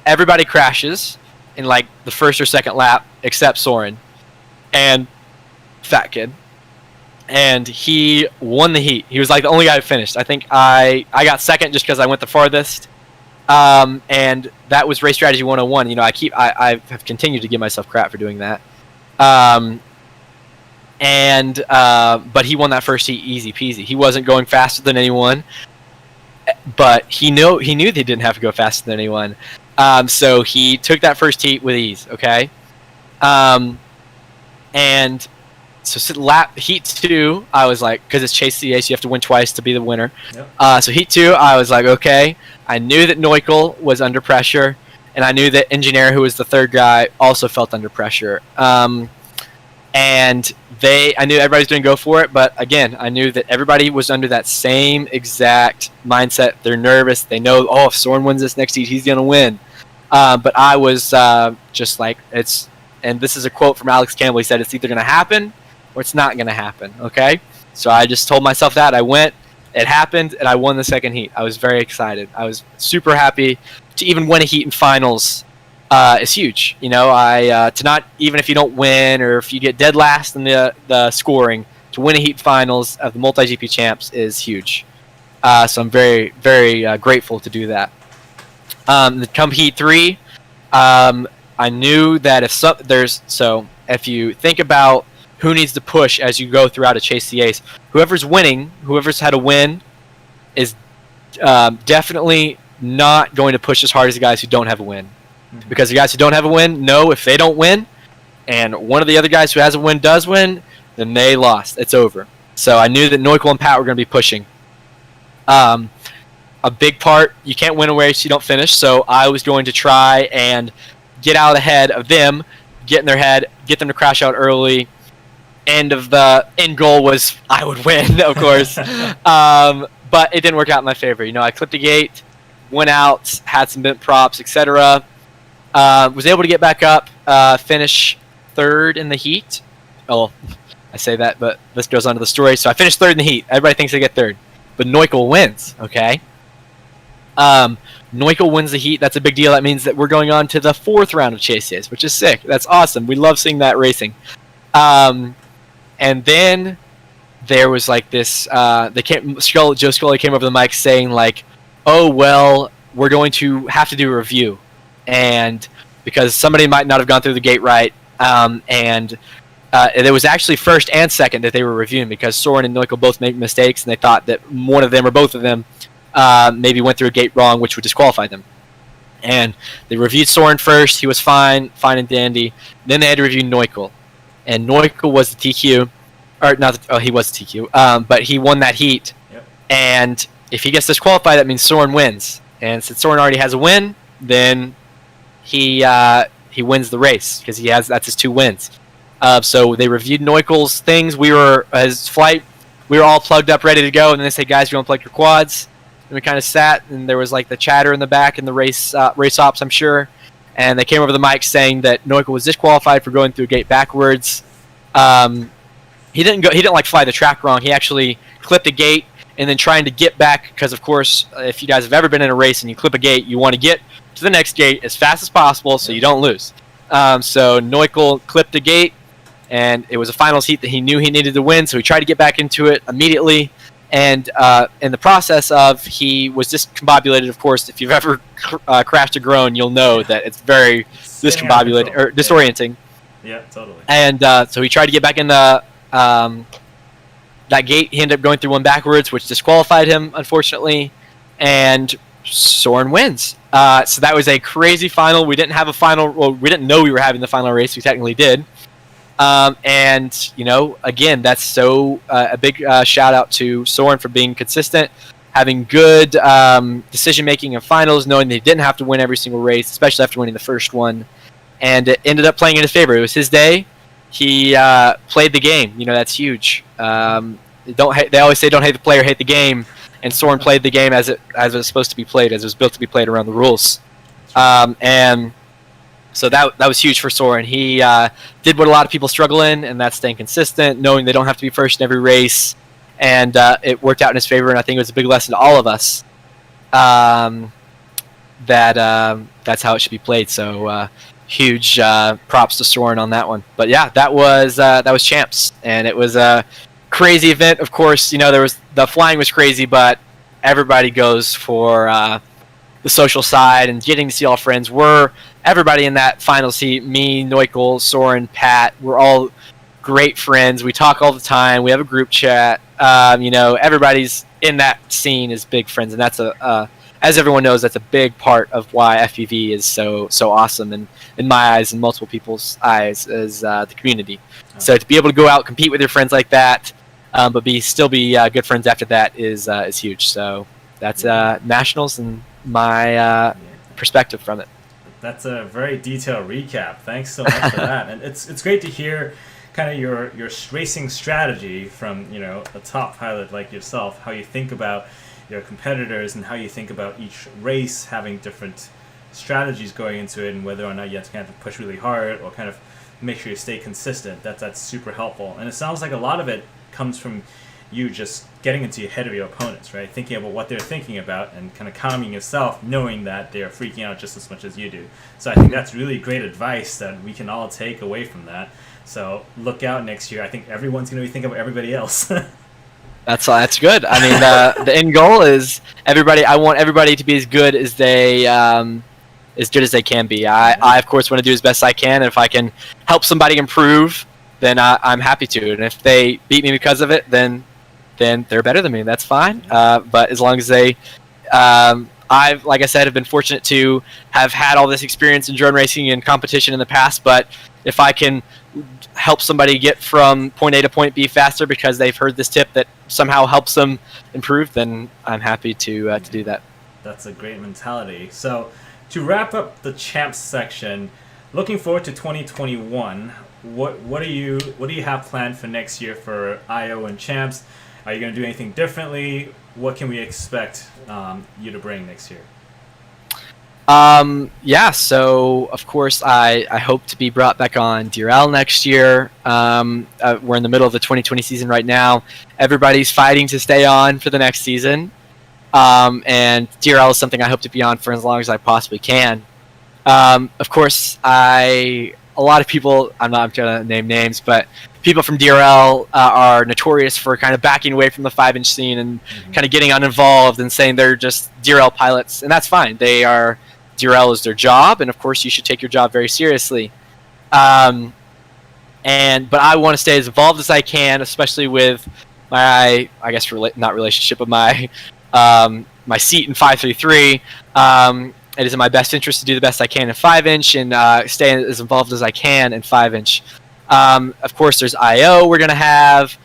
Everybody crashes in like the first or second lap except Soren and Fat Kid, and he won the heat. He was like the only guy who finished. I think I got second just because I went the farthest, and that was race strategy 101. You know, I have continued to give myself crap for doing that, but he won that first heat easy peasy. He wasn't going faster than anyone, but he knew they didn't have to go faster than anyone. So he took that first heat with ease. Okay, and so heat 2, I was like, because it's Chase CA, so you have to win twice to be the winner. Yep. So heat 2, I was like, okay. I knew that Neukel was under pressure, and I knew that Engineer, who was the third guy, also felt under pressure. And I knew everybody's going to go for it, but again, I knew that everybody was under that same exact mindset. They're nervous. They know, oh, if Soren wins this next heat, he's going to win. But I was just like, and this is a quote from Alex Campbell. He said, it's either going to happen or it's not going to happen, okay? So I just told myself that. I went, it happened, and I won the second heat. I was very excited. I was super happy to even win a heat in finals. Is huge, you know. To not, even if you don't win or if you get dead last in the scoring, to win a heat finals of the Multigp champs is huge. So I'm very, very grateful to do that. Come heat 3, I knew that if you think about who needs to push as you go throughout a Chase CAs, whoever's winning, whoever's had a win, is definitely not going to push as hard as the guys who don't have a win. Because the guys who don't have a win know if they don't win, and one of the other guys who has a win does win, then they lost. It's over. So I knew that Noikul and Pat were going to be pushing. A big part, you can't win a race you don't finish, so I was going to try and get out ahead of them, get in their head, get them to crash out early. End goal was I would win, of course. But it didn't work out in my favor. You know, I clipped a gate, went out, had some bent props, etc. Was able to get back up, finish third in the heat. Oh, I say that, but this goes on to the story. So I finished third in the heat. Everybody thinks I get third. But Noikul wins, okay? Noikul wins the heat. That's a big deal. That means that we're going on to the 4th round of chases, which is sick. That's awesome. We love seeing that racing. And then there was like this, Joe Scully came over the mic saying like, oh, well, we're going to have to do a review. And because somebody might not have gone through the gate right, and it was actually first and second that they were reviewing because Soren and Noikul both made mistakes, and they thought that one of them or both of them maybe went through a gate wrong, which would disqualify them. And they reviewed Soren first. He was fine and dandy. Then they had to review Noikul. And Noikul was the TQ. Or not, he was the TQ. But he won that heat. Yep. And if he gets disqualified, that means Soren wins. And since Soren already has a win, then he wins the race because that's his 2 wins. So they reviewed Noikul's things. His flight. We were all plugged up, ready to go. And then they said, "Guys, you want to plug your quads?" And we kind of sat, and there was like the chatter in the back in the race ops, I'm sure. And they came over the mic saying that Noikul was disqualified for going through a gate backwards. He didn't like fly the track wrong. He actually clipped a gate and then trying to get back because, of course, if you guys have ever been in a race and you clip a gate, you want to get to the next gate as fast as possible so you don't lose. So Noikul clipped a gate, and it was a finals heat that he knew he needed to win, so he tried to get back into it immediately. And in the process of, he was discombobulated, of course. If you've ever crashed a drone, you'll know that it's very discombobulated or disorienting. Yeah, totally. And so he tried to get back in the that gate. He ended up going through one backwards, which disqualified him, unfortunately. And Soren wins. So that was a crazy final. We didn't have a final. Well, we didn't know we were having the final race. We technically did. And, you know, again, that's so a big shout out to Soren for being consistent, having good decision-making in finals, knowing that he didn't have to win every single race, especially after winning the first one. And it ended up playing in his favor. It was his day. He played the game. You know, that's huge. They always say don't hate the player, hate the game. And Soren played the game as it was supposed to be played, as it was built to be played around the rules. And so that was huge for Soren. He did what a lot of people struggle in, and that's staying consistent, knowing they don't have to be first in every race. And it worked out in his favor, and I think it was a big lesson to all of us that that's how it should be played. So huge props to Soren on that one. But yeah, that was champs, and it was a crazy event. Of course, you know, the flying was crazy, but everybody goes for the social side and getting to see all friends. Everybody in that final seat, me, Noikul, Soren, Pat, we're all great friends. We talk all the time. We have a group chat. You know, everybody's in that scene is big friends, and that's as everyone knows, that's a big part of why FPV is so awesome, and in my eyes and multiple people's eyes, is the community. So to be able to go out, compete with your friends like that, but still be good friends after that is huge. So that's nationals and my perspective from it. That's a very detailed recap. Thanks so much for that. And it's great to hear kind of your racing strategy from, you know, a top pilot like yourself, how you think about your competitors and how you think about each race having different strategies going into it, and whether or not you have to kind of push really hard or kind of make sure you stay consistent. That's super helpful. And it sounds like a lot of it comes from you just getting into the head of your opponents, right? Thinking about what they're thinking about and kind of calming yourself, knowing that they're freaking out just as much as you do. So I think that's really great advice that we can all take away from that. So look out next year. I think everyone's going to be thinking about everybody else. That's good. I mean, the end goal is everybody. I want everybody to be as good as they can be. I of course want to do as best I can, and if I can help somebody improve, then I'm happy to. And if they beat me because of it, then they're better than me. That's fine. But as long as they, I I've, like I said, have been fortunate to have had all this experience in drone racing and competition in the past, but if I can help somebody get from point A to point B faster because they've heard this tip that somehow helps them improve, then I'm happy to do that. That's a great mentality. So, to wrap up the champs section, looking forward to 2021. What do you have planned for next year for IO and champs? Are you going to do anything differently? What can we expect you to bring next year? Yeah, so of course I hope to be brought back on DRL next year. We're in the middle of the 2020 season right now. Everybody's fighting to stay on for the next season. And DRL is something I hope to be on for as long as I possibly can. Of course, a lot of people, I'm trying to name names, but people from DRL are notorious for kind of backing away from the 5-inch scene and kind of getting uninvolved and saying they're just DRL pilots, and that's fine. DRL is their job, and of course you should take your job very seriously. But I want to stay as involved as I can, especially with my, I guess, not relationship, but my my seat in 533. It is in my best interest to do the best I can in 5-inch and stay as involved as I can in 5-inch. Of course, there's IO we're going to have,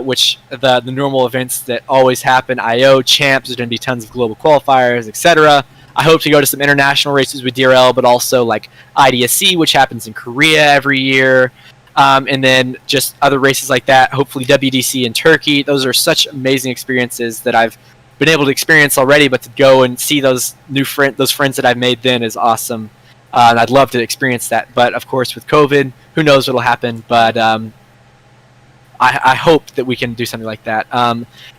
which the normal events that always happen, IO, champs, there's going to be tons of global qualifiers, etc. I hope to go to some international races with DRL, but also like IDSC, which happens in Korea every year. And then just other races like that, hopefully WDC in Turkey. Those are such amazing experiences that I've been able to experience already, but to go and see those those friends that I've made then is awesome. And I'd love to experience that. But of course, with COVID, who knows what'll happen. But I hope that we can do something like that.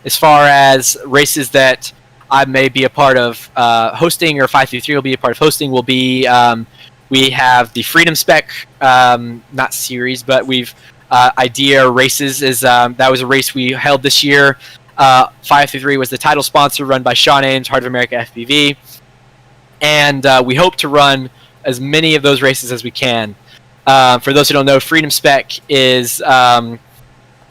As far as races that I may be a part of hosting, or 533 will be a part of hosting, will be we have the Freedom Spec, not series, but we've Idea Races is that was a race we held this year. 533 was the title sponsor, run by Sean Ames, Heart of America FPV, and we hope to run as many of those races as we can. For those who don't know, Freedom Spec is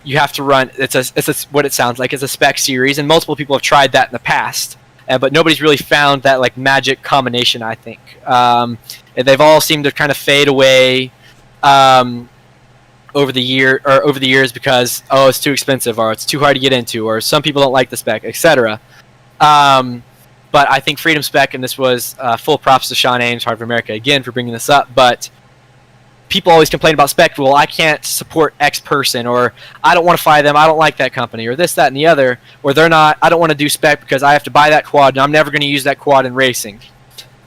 you have to run. It's what it sounds like. It's a spec series, and multiple people have tried that in the past, but nobody's really found that like magic combination, I think. And they've all seemed to kind of fade away over the years because it's too expensive, or it's too hard to get into, or some people don't like the spec, etc. But I think Freedom Spec, and this was full props to Sean Ames, Heart of America, again for bringing this up, but people always complain about spec. Well, I can't support X person, or I don't want to fly them, I don't like that company, or this, that, and the other, or I don't want to do spec because I have to buy that quad and I'm never going to use that quad in racing,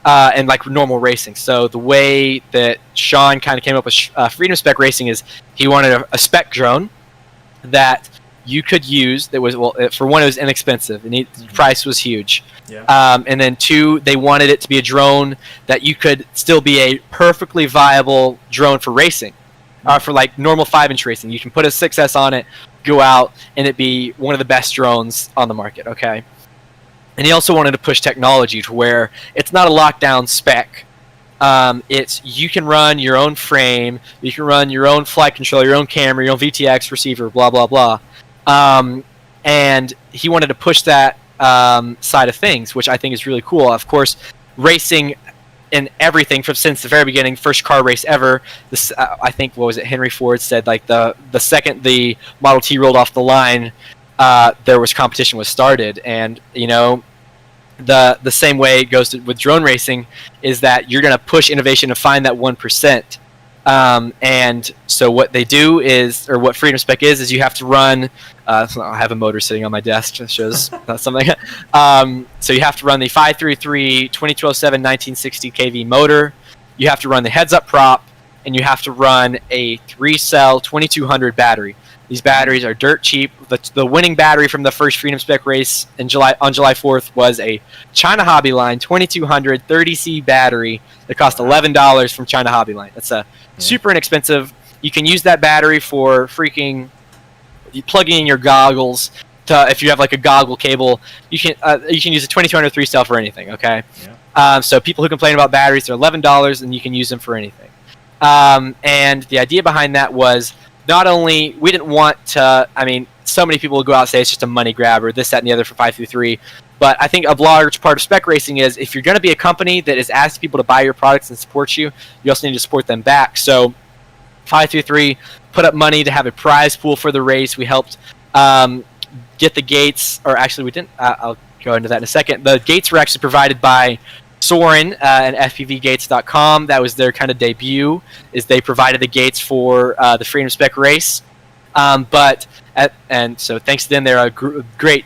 and like normal racing. So the way that Sean kind of came up with Freedom Spec Racing is he wanted a spec drone that you could use that was, well, for one, it was inexpensive, and the price was huge. Yeah. And then two, they wanted it to be a drone that you could still be a perfectly viable drone for racing, for like normal 5-inch racing. You can put a 6S on it, go out, and it be one of the best drones on the market. Okay. And he also wanted to push technology to where it's not a lockdown spec. It's you can run your own frame, you can run your own flight controller, your own camera, your own VTX receiver, blah blah blah. And he wanted to push that side of things, which I think is really cool. Of course, racing in everything since the very beginning, first car race ever. This I think, what was it? Henry Ford said like the second the Model T rolled off the line, there was competition was started, and you know. The same way it goes with drone racing is that you're going to push innovation to find that 1%. And so what they do is, or what Freedom Spec is you have to run, I have a motor sitting on my desk that shows something. So you have to run the 533 2207 1960 kV motor, you have to run the heads-up prop, and you have to run a 3-cell 2200 battery. These batteries are dirt cheap. The winning battery from the first Freedom Spec race on July 4th was a China Hobby Line 2200 30C battery that cost $11 from China Hobby Line. That's super inexpensive. You can use that battery for freaking plugging in your goggles. If you have like a goggle cable, you can use a 2200 3-cell for anything. Okay, yeah. So people who complain about batteries, they're $11 and you can use them for anything. And the idea behind that was, not only, we didn't want to, I mean, so many people will go out and say it's just a money grab or this, that, and the other for 533. But I think a large part of spec racing is if you're going to be a company that is asking people to buy your products and support you, you also need to support them back. So 533 put up money to have a prize pool for the race. We helped get the gates, or actually we didn't. I'll go into that in a second. The gates were actually provided by Soren and FPVgates.com. That was their kind of debut, is they provided the gates for the Freedom Spec race. And so thanks to them, they're a great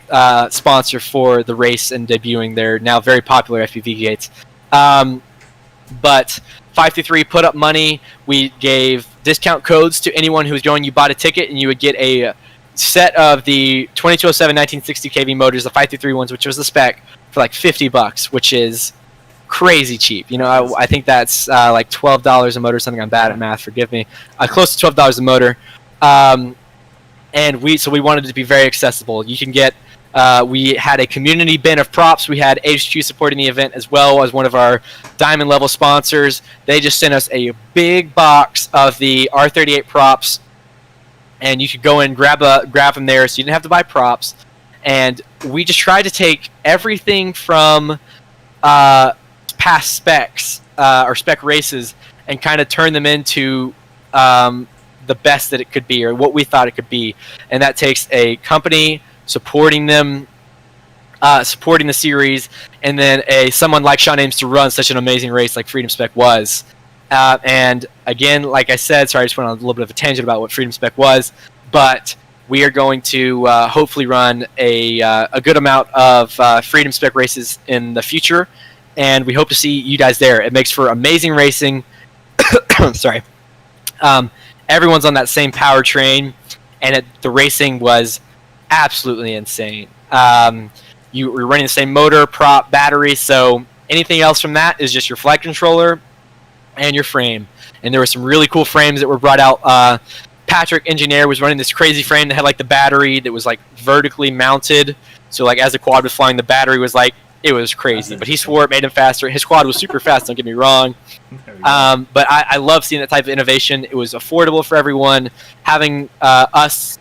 sponsor for the race and debuting their now very popular FPV gates. But 533 put up money. We gave discount codes to anyone who was going. You bought a ticket, and you would get a set of the 2207 1960 kV motors, the 533 ones, which was the spec, for like $50, which is crazy cheap. You know, I think that's like $12 a motor, something. I'm bad at math, forgive me. Close to $12 a motor. And we wanted it to be very accessible. You can get, we had a community bin of props. We had HQ supporting the event as well as one of our diamond level sponsors. They just sent us a big box of the R38 props, and you could go in and grab them there, so you didn't have to buy props. And we just tried to take everything from past specs or spec races and kind of turn them into the best that it could be, or what we thought it could be. And that takes a company supporting them, supporting the series, and then someone like Sean Ames to run such an amazing race like Freedom Spec was. And again, like I said, sorry, I just went on a little bit of a tangent about what Freedom Spec was, but we are going to hopefully run a good amount of Freedom Spec races in the future, and we hope to see you guys there. It makes for amazing racing. Sorry. Everyone's on that same powertrain, and the racing was absolutely insane. You were running the same motor, prop, battery, so anything else from that is just your flight controller and your frame. And there were some really cool frames that were brought out. Patrick, engineer, was running this crazy frame that had like the battery that was like vertically mounted. So like as the quad was flying, the battery was like, it was crazy. But he swore it made him faster. His quad was super fast, don't get me wrong. But I love seeing that type of innovation. It was affordable for everyone. Having us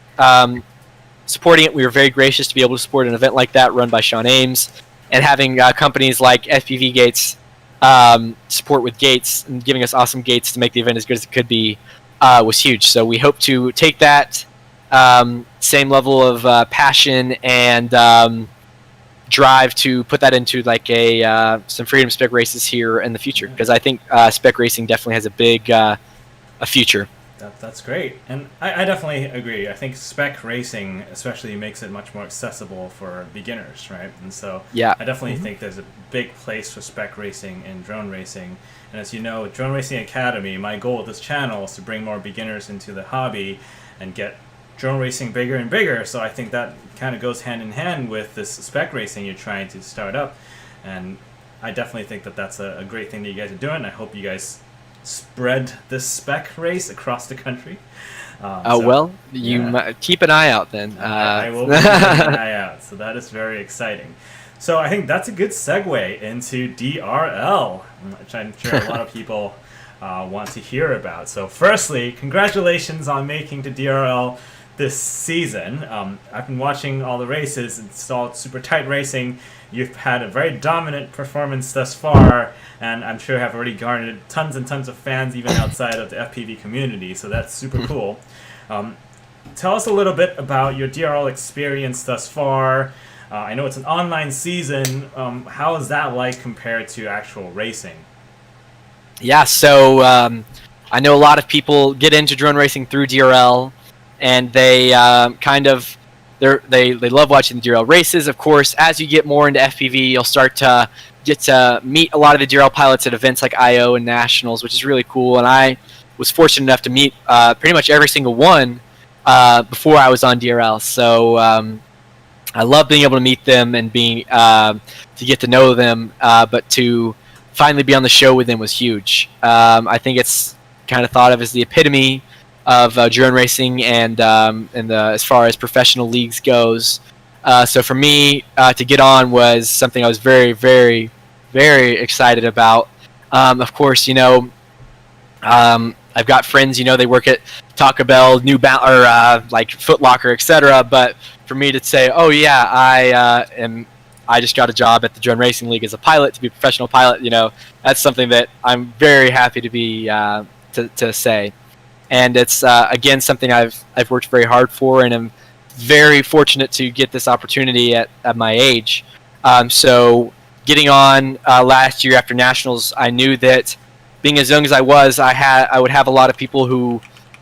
supporting it, we were very gracious to be able to support an event like that run by Sean Ames. And having companies like FPV Gates support with gates and giving us awesome gates to make the event as good as it could be was huge. So we hope to take that same level of passion and drive to put that into like some Freedom Spec races here in the future, because I think spec racing definitely has a big a future. That's great, and I definitely agree. I think spec racing especially makes it much more accessible for beginners, right? And so yeah, I definitely think there's a big place for spec racing in drone racing. And as you know, Drone Racing Academy, my goal with this channel is to bring more beginners into the hobby and get drone racing bigger and bigger. So I think that kind of goes hand in hand with this spec racing you're trying to start up. And I definitely think that that's a great thing that you guys are doing. I hope you guys spread this spec race across the country. Well, you might keep an eye out then. I will be keeping an eye out. So that is very exciting. So I think that's a good segue into DRL, which I'm sure a lot of people want to hear about. So firstly, congratulations on making to DRL this season. I've been watching all the races. It's all super tight racing. You've had a very dominant performance thus far, and I'm sure have already garnered tons and tons of fans even outside of the FPV community, so that's super cool. Tell us a little bit about your DRL experience thus far. I know it's an online season. How is that like compared to actual racing? Yeah, so I know a lot of people get into drone racing through DRL, and they they love watching the DRL races. Of course, as you get more into FPV, you'll start to get to meet a lot of the DRL pilots at events like I/O and Nationals, which is really cool. And I was fortunate enough to meet pretty much every single one before I was on DRL. So I love being able to meet them and being to get to know them, but to finally be on the show with them was huge. I think it's kind of thought of as the epitome of drone racing and as far as professional leagues goes. So for me to get on was something I was very, very, very excited about. Of course, you know, I've got friends, you know, they work at Taco Bell, like Foot Locker, etc. But for me to say, oh yeah, I just got a job at the Drone Racing League as a pilot, to be a professional pilot. You know, that's something that I'm very happy to be to say. And it's again something I've worked very hard for, and I'm very fortunate to get this opportunity at my age. So getting on last year after nationals, I knew that being as young as I was, I would have a lot of people who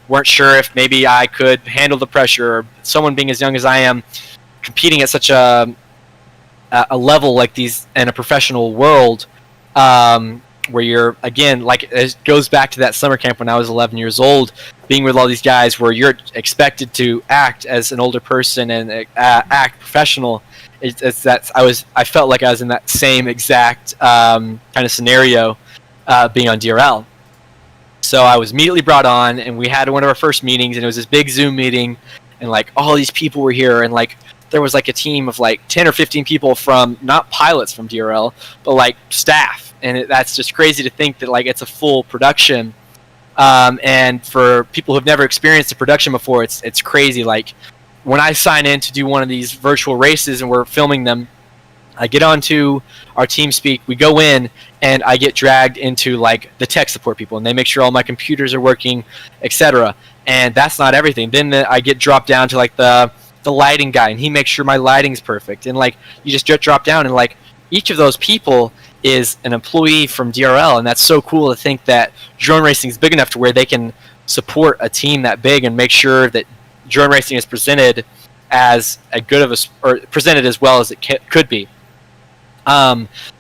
weren't sure if maybe I could handle the pressure. Or someone being as young as I am, competing at such a level like these in a professional world, where you're, again, like, it goes back to that summer camp when I was 11 years old, being with all these guys where you're expected to act as an older person and act professional. It's that I felt like I was in that same exact kind of scenario being on DRL. So I was immediately brought on, and we had one of our first meetings, and it was this big Zoom meeting, and like all these people were here, and like there was like a team of like 10 or 15 people from, not pilots from DRL, but like staff, and that's just crazy to think that like it's a full production. And for people who've never experienced a production before, it's crazy. Like when I sign in to do one of these virtual races and we're filming them, I get onto our TeamSpeak, we go in, and I get dragged into like the tech support people, and they make sure all my computers are working, etc. And that's not everything. Then I get dropped down to like the lighting guy, and he makes sure my lighting's perfect. And like you just drop down, and like each of those people is an employee from DRL, and that's so cool to think that drone racing is big enough to where they can support a team that big and make sure that drone racing is presented as presented as well as it could be.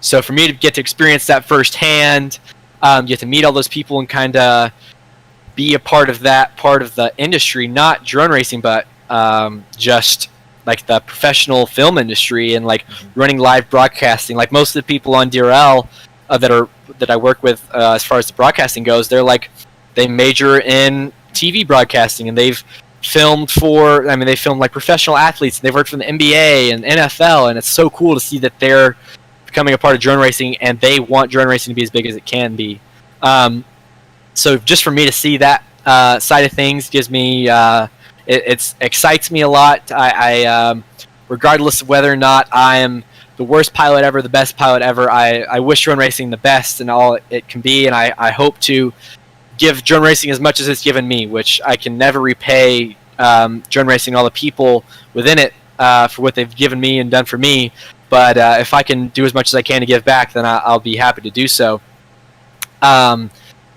So for me to get to experience that firsthand, get to meet all those people and kind of be a part of that part of the industry, not drone racing, but just like the professional film industry and like running live broadcasting. Like most of the people on DRL that I work with as far as the broadcasting goes, they major in TV broadcasting, and they've filmed they film like professional athletes, and they've worked for the NBA and NFL, and it's so cool to see that they're becoming a part of drone racing, and they want drone racing to be as big as it can be. So just for me to see that side of things gives me it excites me a lot. I regardless of whether or not I am the worst pilot ever, the best pilot ever, I wish drone racing the best and all it can be, and I hope to give drone racing as much as it's given me, which I can never repay drone racing and all the people within it for what they've given me and done for me. But if I can do as much as I can to give back, then I'll be happy to do so.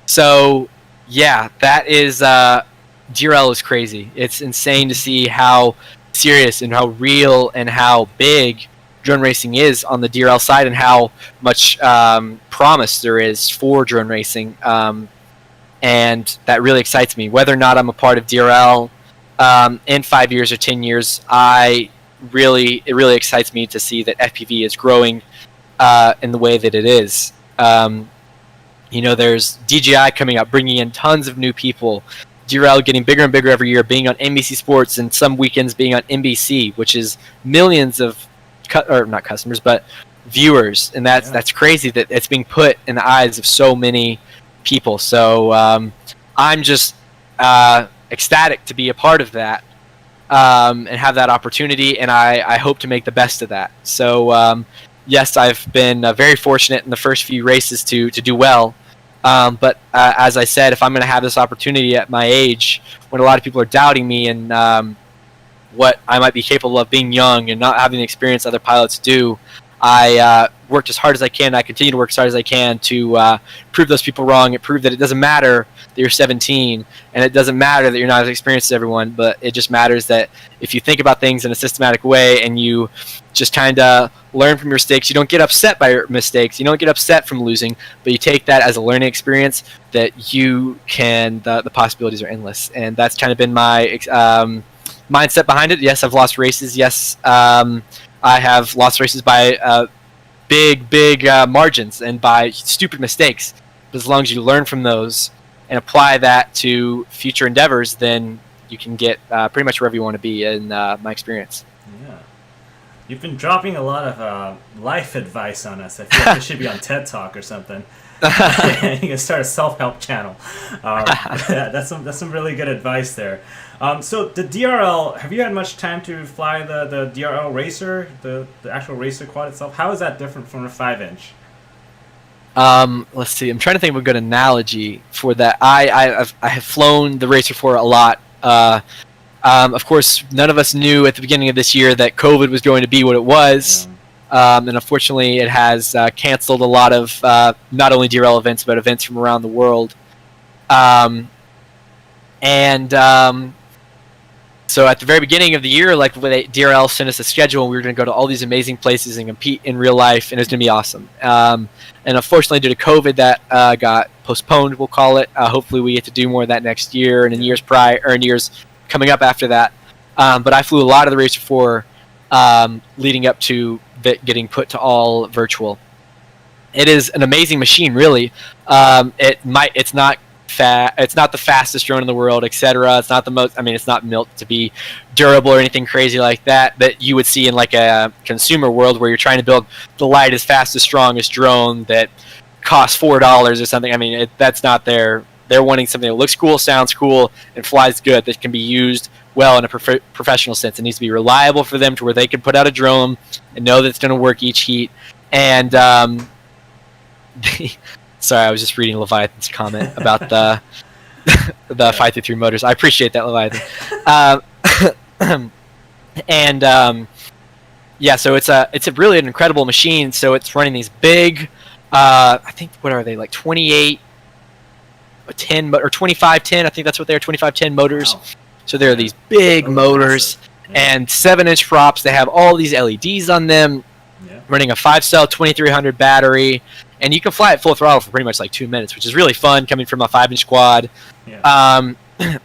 So yeah, that is DRL is crazy. It's insane to see how serious and how real and how big drone racing is on the DRL side, and how much promise there is for drone racing. And that really excites me. Whether or not I'm a part of DRL in 5 years or 10 years, it really excites me to see that FPV is growing in the way that it is. There's DJI coming up, bringing in tons of new people. DRL getting bigger and bigger every year, being on NBC Sports, and some weekends being on NBC, which is millions of not customers, but viewers, and that's crazy that it's being put in the eyes of so many people. So I'm just ecstatic to be a part of that and have that opportunity, and I hope to make the best of that. So yes, I've been very fortunate in the first few races to do well, but as I said, if I'm going to have this opportunity at my age, when a lot of people are doubting me and what I might be capable of being young and not having the experience other pilots do, I worked as hard as I can. I continue to work as hard as I can to prove those people wrong, and prove that it doesn't matter that you're 17, and it doesn't matter that you're not as experienced as everyone, but it just matters that if you think about things in a systematic way and you just kind of learn from your mistakes, you don't get upset by your mistakes, you don't get upset from losing, but you take that as a learning experience, that you can, the possibilities are endless. And that's kind of been my mindset behind it. Yes, I've lost races. Yes, I have lost races by big margins and by stupid mistakes. But as long as you learn from those and apply that to future endeavors, then you can get pretty much wherever you want to be in my experience. You've been dropping a lot of life advice on us. I feel like this should be on TED Talk or something. You can start a self-help channel. That's some really good advice there. So the DRL, have you had much time to fly the DRL Racer, the actual Racer quad itself? How is that different from a 5-inch? Let's see. I'm trying to think of a good analogy for that. I have flown the Racer 4 a lot. Of course, none of us knew at the beginning of this year that COVID was going to be what it was. And unfortunately, it has canceled a lot of not only DRL events, but events from around the world. So at the very beginning of the year, like DRL sent us a schedule, and we were going to go to all these amazing places and compete in real life, and it was going to be awesome. And unfortunately, due to COVID, that got postponed. We'll call it. Hopefully, we get to do more of that next year and in years coming up after that. But I flew a lot of the Racer 4 leading up to it getting put to all virtual. It is an amazing machine, really. It's not the fastest drone in the world, etc. It's not the most. I mean, it's not built to be durable or anything crazy like that you would see in like a consumer world where you're trying to build the lightest, fastest, strongest drone that costs $4 or something. I mean, that's not their. They're wanting something that looks cool, sounds cool, and flies good, that can be used well in a professional sense. It needs to be reliable for them to where they can put out a drone and know that it's going to work each heat. And sorry, I was just reading Leviathan's comment about the 533 motors. I appreciate that, Leviathan. Yeah, so it's a really an incredible machine. So it's running these big, I think, what are they, like 2810 or 2510? I think that's what they are, 2510 motors. Wow. So there are these big motors and 7-inch props. They have all these LEDs on them, running a 5-cell 2300 battery, and you can fly at full throttle for pretty much like 2 minutes, which is really fun coming from a 5-inch quad. And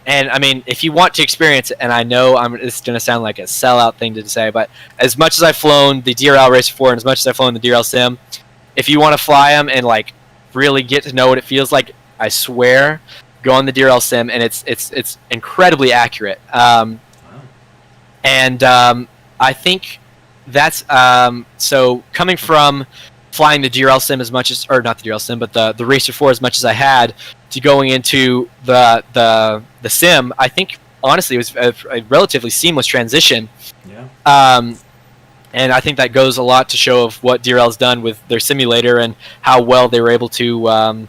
I mean, if you want to experience it, and I know it's going to sound like a sellout thing to say, but as much as I've flown the DRL Racer 4 and as much as I've flown the DRL Sim, if you want to fly them and like really get to know what it feels like, I swear, go on the DRL Sim, and it's incredibly accurate. I think that's so coming from flying the DRL Sim as much as, or not the DRL Sim, but the Racer 4 as much as I had, to going into the Sim, I think honestly it was a relatively seamless transition. And I think that goes a lot to show of what DRL's done with their simulator and how well they were able to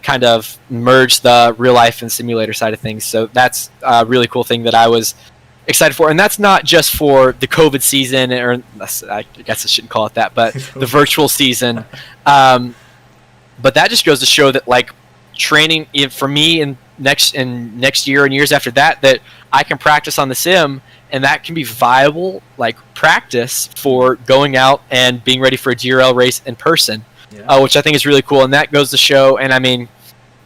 kind of merge the real life and simulator side of things. So that's a really cool thing that I was excited for. And that's not just for the COVID season, or I guess I shouldn't call it that, but the virtual season. But that just goes to show that like training for me in next year and years after that I can practice on the Sim, and that can be viable like practice for going out and being ready for a DRL race in person. Which I think is really cool, and that goes to show. And I mean,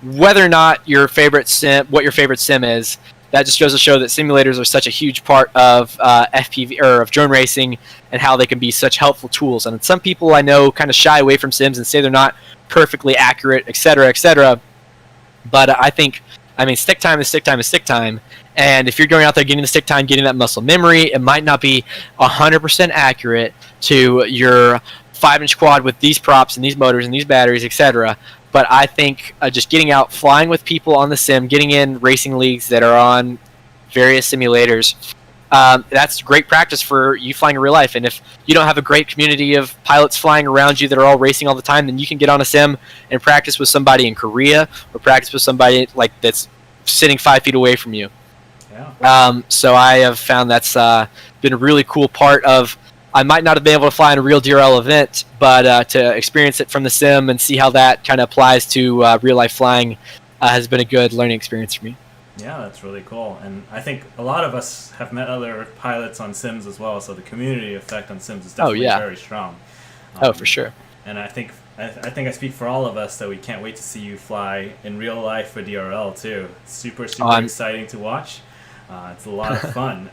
whether or not what your favorite sim is, that just goes to show that simulators are such a huge part of FPV or of drone racing, and how they can be such helpful tools. And some people I know kind of shy away from sims and say they're not perfectly accurate, etc., etc. But I think, I mean, stick time is stick time is stick time. And if you're going out there getting the stick time, getting that muscle memory, it might not be 100% accurate to your 5-inch quad with these props and these motors and these batteries, etc. But I think just getting out, flying with people on the Sim, getting in racing leagues that are on various simulators, that's great practice for you flying in real life. And if you don't have a great community of pilots flying around you that are all racing all the time, then you can get on a Sim and practice with somebody in Korea, or practice with somebody like that's sitting 5 feet away from you. So I have found that's been a really cool part of. I might not have been able to fly in a real DRL event, but to experience it from the Sim and see how that kind of applies to real life flying has been a good learning experience for me. Yeah, that's really cool. And I think a lot of us have met other pilots on Sims as well, so the community effect on Sims is definitely very strong. For sure. And I think I speak for all of us that we can't wait to see you fly in real life for DRL too. Super exciting to watch. It's a lot of fun.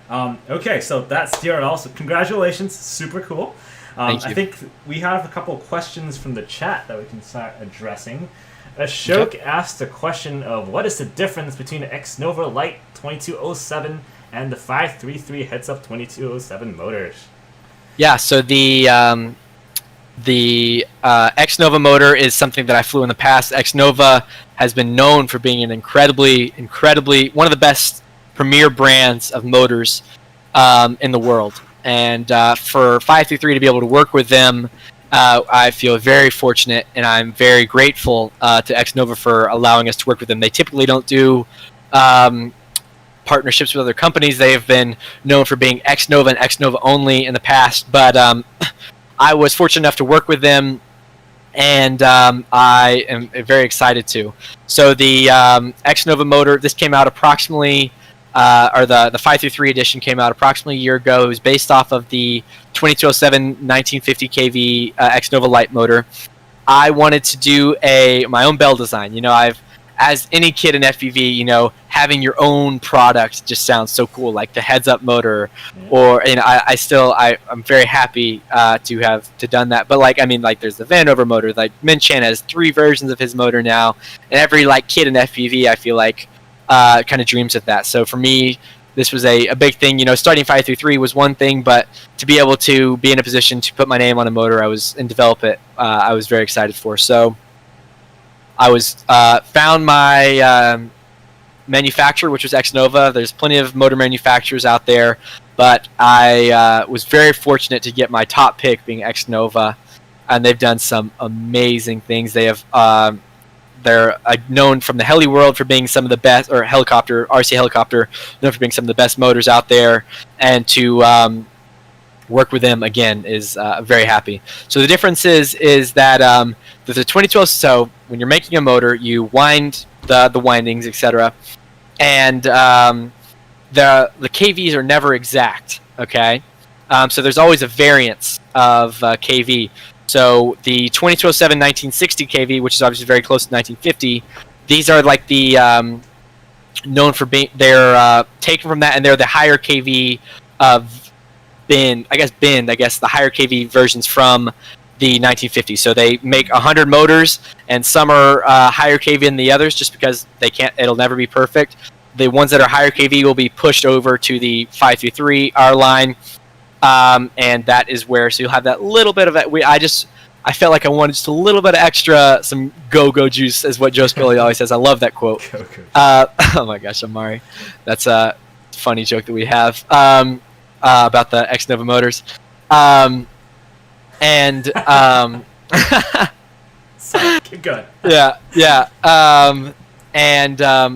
Okay, so that's DRL. So congratulations, super cool. Thank you. I think we have a couple questions from the chat that we can start addressing. Ashok asked a question of what is the difference between the Xnova Lite 2207 and the 533 Headsup 2207 motors? Yeah, so the Xnova motor is something that I flew in the past. Xnova has been known for being an incredibly one of the best premier brands of motors in the world. And for 533 to be able to work with them, I feel very fortunate, and I'm very grateful to Xnova for allowing us to work with them. They typically don't do partnerships with other companies. They have been known for being Xnova and Xnova only in the past, but I was fortunate enough to work with them, and I am very excited to. So the Xnova motor, this came out approximately, or the 533 edition came out approximately a year ago. It was based off of the 2207 1950 kV Xnova Lite motor. I wanted to do my own bell design. You know, as any kid in FPV, you know, having your own product just sounds so cool, like the Headsup motor, or, you know, I'm very happy to have done that. But like, I mean, like, there's the Vanover motor, like Min-Chan has 3 versions of his motor now, and every like kid in FPV, I feel like, kind of dreams of that. So for me, this was a big thing. You know, starting 533 was one thing, but to be able to be in a position to put my name on a motor and develop it, I was very excited for. So I found my manufacturer, which was Xnova. There's plenty of motor manufacturers out there, but I was very fortunate to get my top pick being Xnova, and they've done some amazing things. They have they're known from the heli world for being some of the best, or RC helicopter, known for being some of the best motors out there, and to work with them again is very happy. So the difference is that there's a 2012. So when you're making a motor, you wind the windings, etc., and the KVs are never exact. Okay, so there's always a variance of KV. So the 2207 1960 kV, which is obviously very close to 1950, these are like the known for being, they're taken from that, and they're the higher KV of the higher KV versions from the 1950s. So they make 100 motors, and some are higher KV than the others, just because it'll never be perfect. The ones that are higher KV will be pushed over to the 533 R line. And that is where, so you'll have that little bit of it. I felt like I wanted just a little bit of extra, some go-go juice, is what Joe Spilly always says. I love that quote. Oh my gosh, Amari. That's a funny joke that we have about the Xnova motors. Sorry, keep going.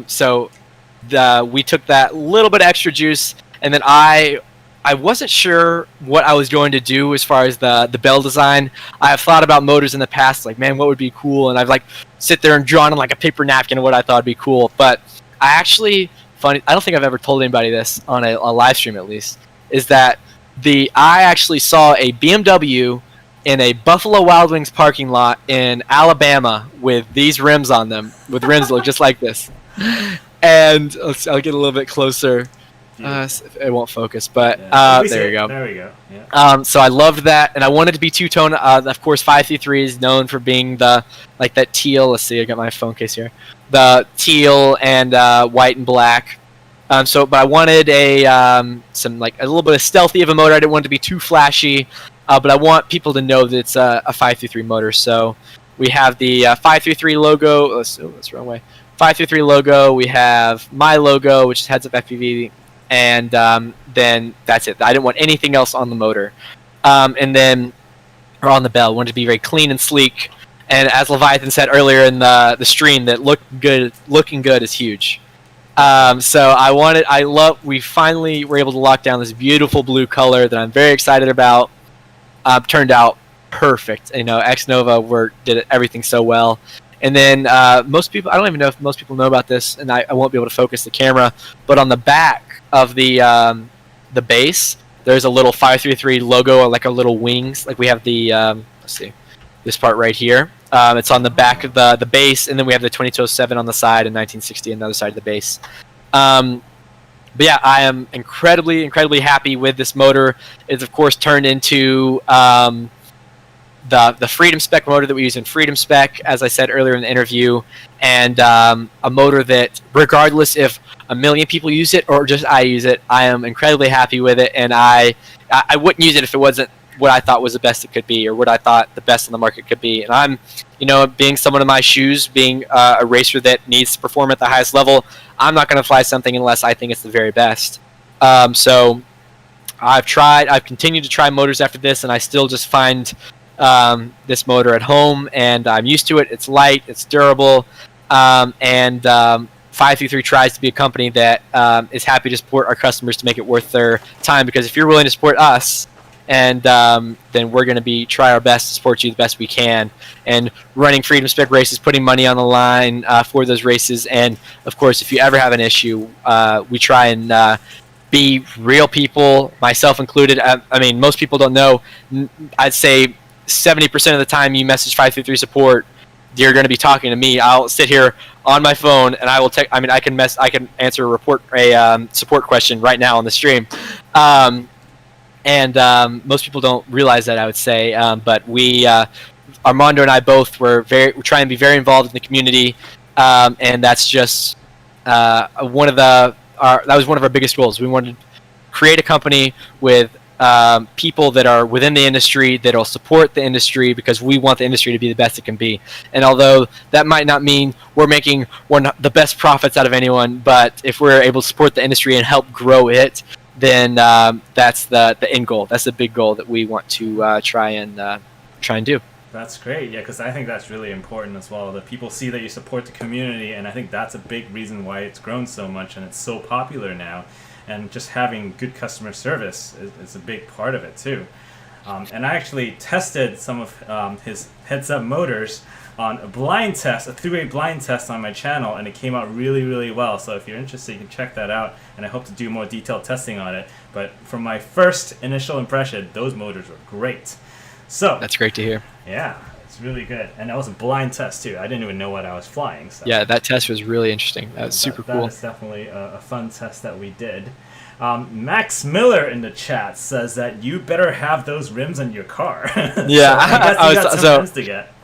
So we took that little bit of extra juice, and then I wasn't sure what I was going to do as far as the bell design. I have thought about motors in the past, like, man, what would be cool? And I've like sit there and drawn on like a paper napkin of what I thought would be cool. But I don't think I've ever told anybody this on a live stream, at least, is that I actually saw a BMW in a Buffalo Wild Wings parking lot in Alabama with these rims on them, with rims that look just like this. And I'll get a little bit closer. It won't focus, but there you go. There we go. Yeah. So I loved that, and I wanted to be two-tone. Of course, 533 is known for being that teal. Let's see, I got my phone case here. The teal and white and black. But I wanted a little bit of stealthy of a motor. I didn't want it to be too flashy, but I want people to know that it's a 533 motor. So we have the 533 logo. That's the wrong way. 533 logo. We have my logo, which is HeadsupFPV. FPV. And then that's it. I didn't want anything else on the motor, or on the bell. I wanted to be very clean and sleek. And as Leviathan said earlier in the stream, that looking good is huge. We finally were able to lock down this beautiful blue color that I'm very excited about. Turned out perfect. You know, Xnova did everything so well. And then most people, I don't even know if most people know about this, and I won't be able to focus the camera, but on the back of the base, there's a little 533 logo, or like a little wings. Like we have the let's see, this part right here. It's on the back of the base, and then we have the 2207 on the side and 1960 on the other side of the base. But yeah, I am incredibly happy with this motor. It's of course turned into the Freedom Spec motor that we use in Freedom Spec, as I said earlier in the interview, and a motor that, regardless if a million people use it or just I use it, I am incredibly happy with it, and I wouldn't use it if it wasn't what I thought was the best it could be, or what I thought the best in the market could be. And I'm, being someone in my shoes, being a racer that needs to perform at the highest level, I'm not going to fly something unless I think it's the very best. So I've continued to try motors after this, and I still just find this motor at home, and I'm used to it. It's light, it's durable, and 533 tries to be a company that is happy to support our customers to make it worth their time, because if you're willing to support us, and then we're going to try our best to support you the best we can, and running Freedom Spec races, putting money on the line for those races. And of course, if you ever have an issue, we try and be real people, myself included. I mean, most people don't know. I'd say 70% of the time you message 533 support, you're going to be talking to me. I'll sit here on my phone and I will take. I mean, I can answer a support question right now on the stream. And most people don't realize that, I would say. But Armando and I both we're trying to be very involved in the community, and that's just that was one of our biggest goals. We wanted to create a company with people that are within the industry, that will support the industry, because we want the industry to be the best it can be. And although that might not mean we're making the best profits out of anyone, but if we're able to support the industry and help grow it, then that's the end goal. That's the big goal that we want to try and do. That's great, yeah, because I think that's really important as well, that people see that you support the community, and I think that's a big reason why it's grown so much and it's so popular now. And just having good customer service is a big part of it too. And I actually tested some of his Headsup motors on a blind test, a 3-way blind test on my channel, and it came out really, really well. So if you're interested, you can check that out, and I hope to do more detailed testing on it. But from my first initial impression, those motors were great. So that's great to hear. Yeah, it's really good. And that was a blind test too. I didn't even know what I was flying. So. Yeah, that test was really interesting. That was super cool. That is definitely a fun test that we did. Max Miller in the chat says that you better have those rims in your car. Yeah,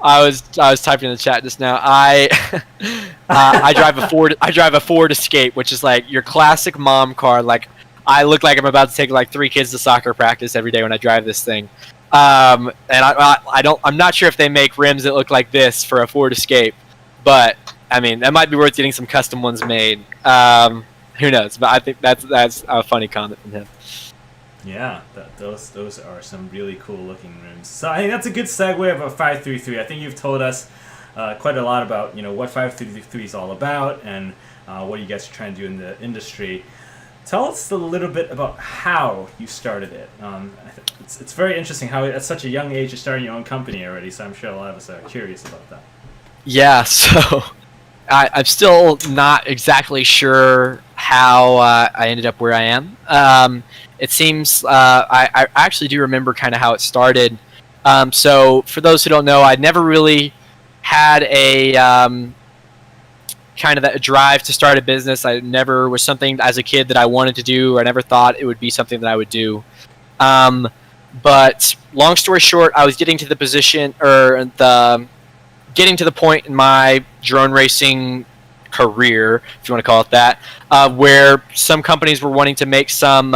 I was typing in the chat just now. I drive a Ford Escape, which is like your classic mom car. Like, I look like I'm about to take like 3 kids to soccer practice every day when I drive this thing. And I'm not sure if they make rims that look like this for a Ford Escape, but I mean, that might be worth getting some custom ones made. Who knows? But I think that's a funny comment from him. Yeah, those are some really cool looking rims. So I think that's a good segue of a 533. I think you've told us quite a lot about what 533 is all about and what you guys are trying to do in the industry. Tell us a little bit about how you started it. It's very interesting how at such a young age you're starting your own company already. So I'm sure a lot of us are curious about that. Yeah, so I'm still not exactly sure how I ended up where I am. It seems I actually do remember kind of how it started. So for those who don't know, I never really had a kind of that drive to start a business. I never was something as a kid that I wanted to do, or I never thought it would be something that I would do. But long story short, I was getting to the position, or getting to the point in my drone racing career, if you want to call it that, where some companies were wanting to make some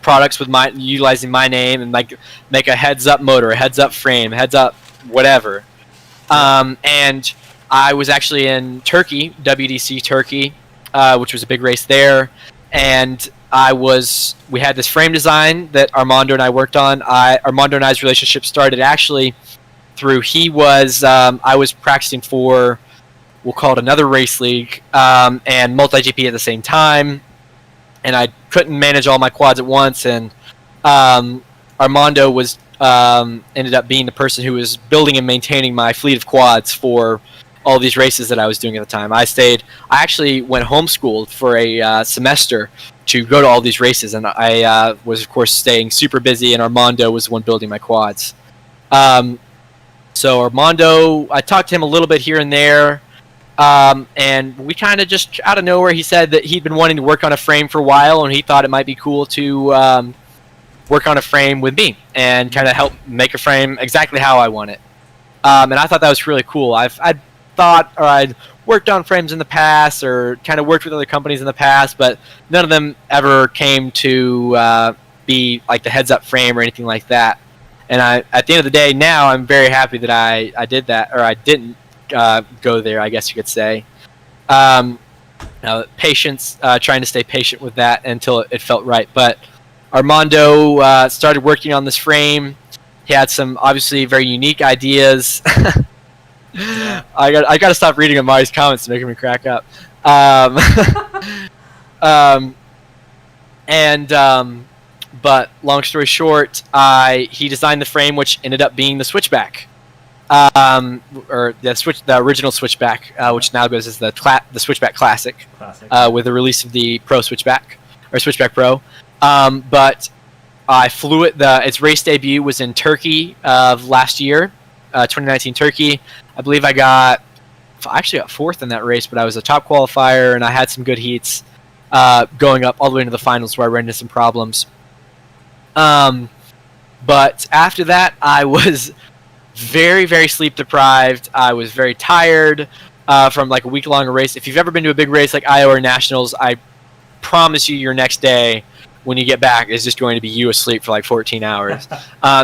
products with utilizing my name, and like make a heads-up motor, a heads-up frame, heads-up whatever. And I was actually in Turkey, WDC Turkey, which was a big race there, and we had this frame design that Armando and I worked on. Armando and I's relationship started actually through I was practicing for, we'll call it another race league, and Multigp at the same time, and I couldn't manage all my quads at once, and Armando was ended up being the person who was building and maintaining my fleet of quads for all these races that I was doing at the time. I actually went homeschooled for a semester to go to all these races, and I was of course staying super busy, and Armando was the one building my quads. So Armando, I talked to him a little bit here and there, and we kind of just out of nowhere, he said that he'd been wanting to work on a frame for a while, and he thought it might be cool to work on a frame with me and kind of help make a frame exactly how I want it. And I thought that was really cool. I'd worked on frames in the past, or kind of worked with other companies in the past, but none of them ever came to be like the heads-up frame or anything like that. And at the end of the day, now I'm very happy that I did that, or I didn't go there, I guess you could say. Now, patience, trying to stay patient with that until it felt right. But Armando started working on this frame. He had some obviously very unique ideas. I got to stop reading Amari's comments to make me crack up. But long story short, he designed the frame, which ended up being the Switchback, or the original Switchback, which now goes as the Switchback Classic, with the release of the Pro Switchback or Switchback Pro. But I flew it. Its race debut was in Turkey of last year, 2019 Turkey. I believe I got fourth in that race, but I was a top qualifier and I had some good heats going up all the way into the finals where I ran into some problems. But after that, I was very, very sleep deprived. I was very tired from like a week-long race. If you've ever been to a big race like Iowa or Nationals, I promise you your next day when you get back is just going to be you asleep for like 14 hours.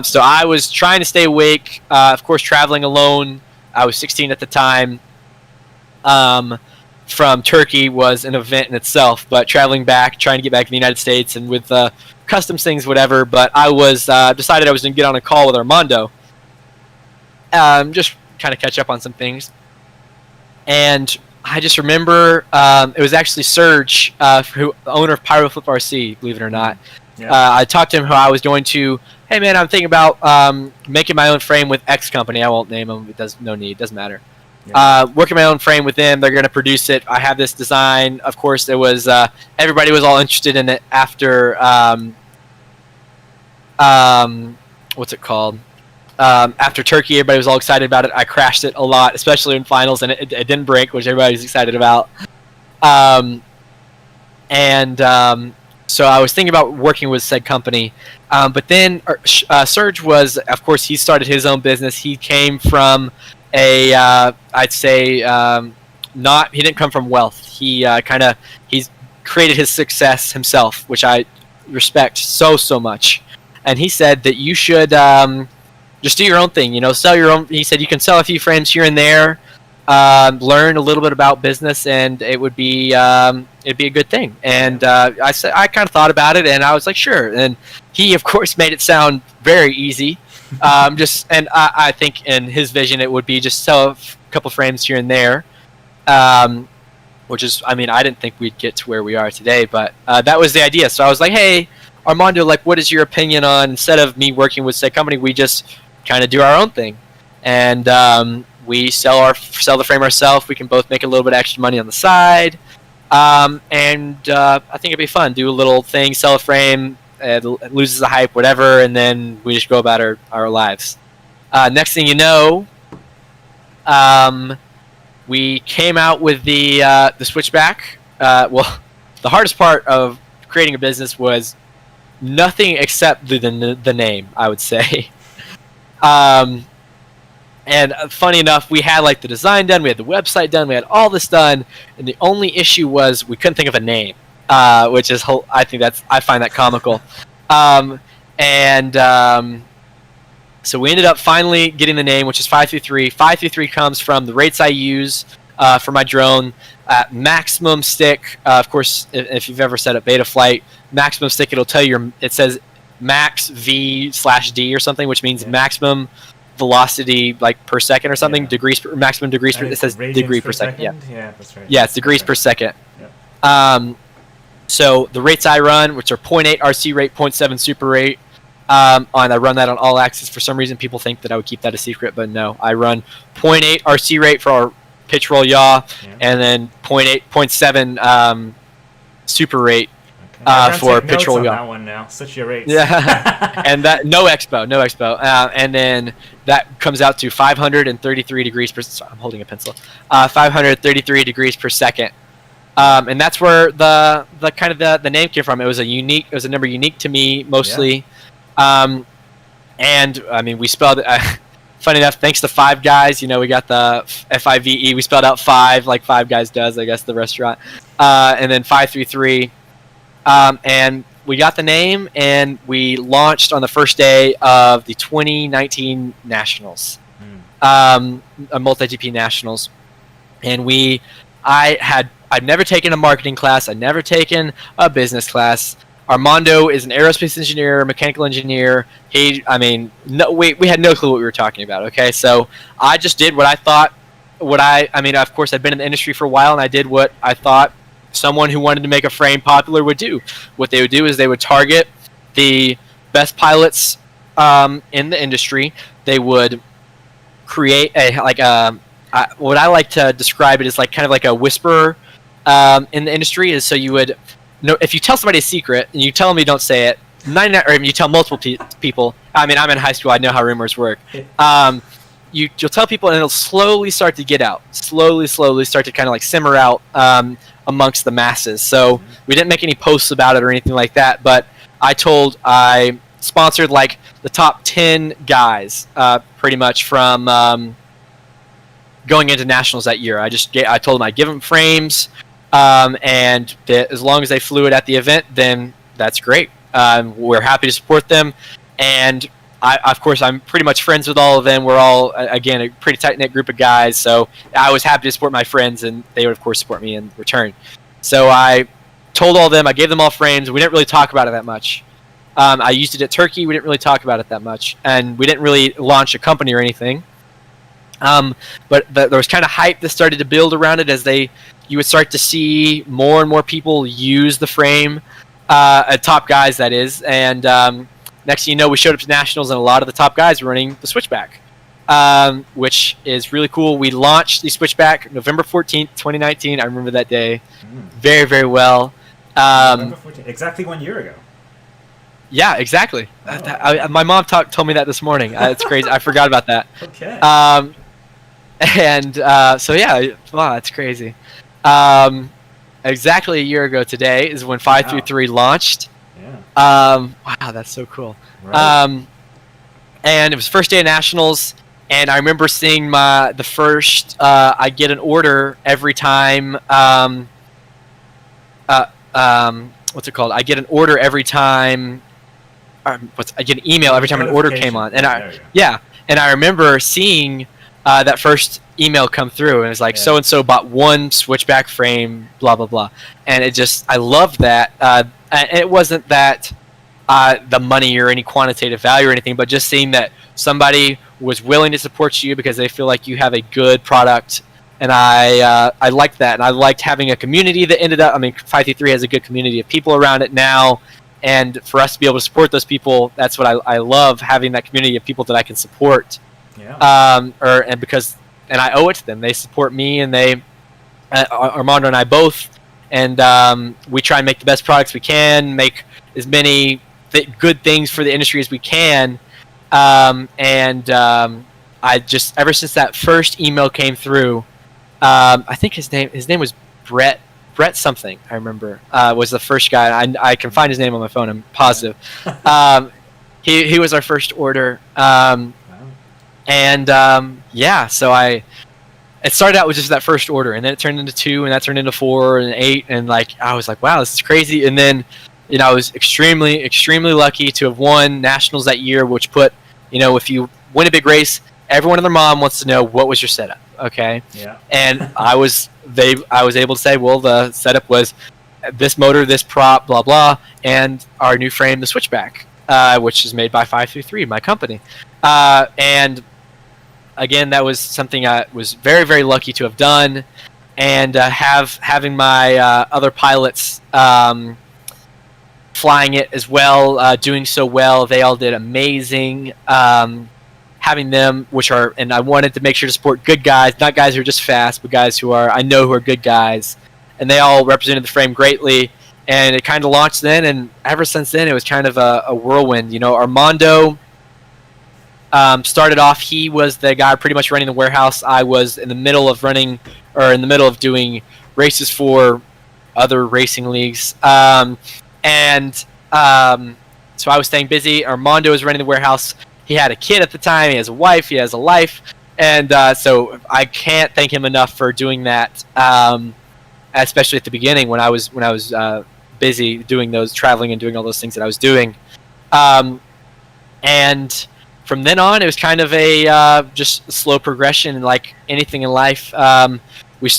So I was trying to stay awake, of course, traveling alone. I was 16 at the time. From Turkey was an event in itself, but traveling back, trying to get back in the United States and with customs things, whatever. But I was decided I was going to get on a call with Armando, just kind of catch up on some things. And I just remember it was actually Serge, the owner of Pyroflip RC, believe it or not. Yeah. I talked to him how I was going to, hey man, I'm thinking about making my own frame with X company. I won't name them. Doesn't matter. Yeah. Working my own frame with them. They're going to produce it. I have this design. Of course, it was everybody was all interested in it after what's it called? After Turkey, everybody was all excited about it. I crashed it a lot, especially in finals, and it didn't break, which everybody was excited about. So I was thinking about working with said company. But then Serge was, of course, he started his own business. He came from I'd say he didn't come from wealth. He's created his success himself, which I respect so much. And he said that you should just do your own thing, sell your own. He said you can sell a few frames here and there, learn a little bit about business, and it'd be a good thing. And I kind of thought about it, and I was like, sure. And he, of course, made it sound very easy. I think in his vision it would be just sell a couple frames here and there, which is, I didn't think we'd get to where we are today, but that was the idea. So I was like, hey, Armando, like, what is your opinion on, instead of me working with said company, we just kind of do our own thing, and we sell the frame ourselves. We can both make a little bit of extra money on the side, and I think it'd be fun. Do a little thing, sell a frame. It loses the hype, whatever, and then we just go about our lives. Next thing you know, we came out with the Switchback. Well, the hardest part of creating a business was nothing except the name, I would say. And funny enough, we had like the design done, we had the website done, we had all this done, and the only issue was we couldn't think of a name. Which is, I find that comical. So we ended up finally getting the name, which is 533. 533 comes from the rates I use for my drone. Maximum stick, of course, if you've ever set up Betaflight, maximum stick, it'll tell you, it says max V/D or something, which means maximum velocity like per second or something, maximum degrees per, it says degree per second. Yeah, that's right. Yeah, it's degrees per second. Yep. So the rates I run, which are 0.8 RC rate, 0.7 super rate, and I run that on all axes. For some reason, people think that I would keep that a secret, but no. I run 0.8 RC rate for our pitch roll yaw, and then 0.7 super rate for pitch roll yaw. That one now. Such your rates. Yeah, and that no expo, and then that comes out to 533 degrees per. Sorry, I'm holding a pencil. 533 degrees per second. And that's where the kind of the name came from. It was a number unique to me mostly. Yeah. And we spelled it, funny enough, thanks to Five Guys, we got the FIVE, we spelled out five like Five Guys does, I guess, the restaurant. And then 533. And we got the name, and we launched on the first day of the 2019 Nationals, Multigp Nationals, and I'd never taken a marketing class. I'd never taken a business class. Armando is an aerospace engineer, mechanical engineer. We had no clue what we were talking about. Okay, so I just did what I thought. Of course, I'd been in the industry for a while, and I did what I thought someone who wanted to make a frame popular would do. What they would do is they would target the best pilots in the industry. They would create what I like to describe it as like kind of like a whisperer in the industry. Is so you would know if you tell somebody a secret and you tell them you don't say it. 99, or you tell multiple people. I mean, I'm in high school. I know how rumors work. You'll tell people, and it'll slowly start to get out. Slowly start to kind of like simmer out amongst the masses. So we didn't make any posts about it or anything like that. But I sponsored like the top 10 guys, pretty much from going into nationals that year. I told them I'd give them frames, and that as long as they flew it at the event, then that's great. We're happy to support them, and of course, I'm pretty much friends with all of them. We're all, again, a pretty tight-knit group of guys, so I was happy to support my friends, and they would, of course, support me in return. So I told all of them, I gave them all frames. We didn't really talk about it that much. I used it at Turkey. We didn't really talk about it that much, and we didn't really launch a company or anything. But there was kind of hype that started to build around it as you would start to see more and more people use the frame, top guys, that is, and next thing you know, we showed up to nationals, and a lot of the top guys were running the Switchback, which is really cool. We launched the Switchback November 14th, 2019. I remember that day very, very well. November 14th, exactly 1 year ago. Yeah, exactly. Oh. My mom told me that this morning. It's crazy. I forgot about that. Okay. So yeah, wow, that's crazy. Exactly a year ago today is when 533 launched. Yeah. Wow, that's so cool. Right. And it was first day of nationals, and I remember seeing the first. I get an order every time. What's it called? I get an order every time. I get an email every time an order came on, and I remember seeing that first email come through, and it was like so and so bought one Switchback frame, blah blah blah, and I loved that. And it wasn't that the money or any quantitative value or anything, but just seeing that somebody was willing to support you because they feel like you have a good product, and I liked that, and I liked having a community that ended up. I mean, 533 has a good community of people around it now. And for us to be able to support those people, that's what I love, having that community of people that I can support. Yeah. And I owe it to them. They support me, and Armando and I both, and we try and make the best products we can, make as many good things for the industry as we can. I just, ever since that first email came through, I think his name was Brett something, I remember, was the first guy. I can find his name on my phone, I'm positive. He was our first order. So it started out with just that first order, and then it turned into 2, and that turned into 4 and 8, and I was like, wow, this is crazy. And then, I was extremely, extremely lucky to have won nationals that year, which put, if you win a big race, everyone and their mom wants to know, what was your setup? Okay. Yeah. And I was able to say, well, the setup was this motor, this prop, blah blah, and our new frame, the Switchback, which is made by 533, my company. And again, that was something I was very, very lucky to have done, and having my other pilots flying it as well, doing so well. They all did amazing. Having them, and I wanted to make sure to support good guys, not guys who are just fast, but guys who I know who are good guys, and they all represented the frame greatly, and it kind of launched then, and ever since then, it was kind of a whirlwind. Armando started off, he was the guy pretty much running the warehouse. I was in the middle of doing races for other racing leagues, so I was staying busy. Armando was running the warehouse. He had a kid at the time. He has a wife. He has a life, and so I can't thank him enough for doing that. Especially at the beginning when I was busy doing those, traveling and doing all those things that I was doing. And from then on, it was kind of a just a slow progression, like anything in life. We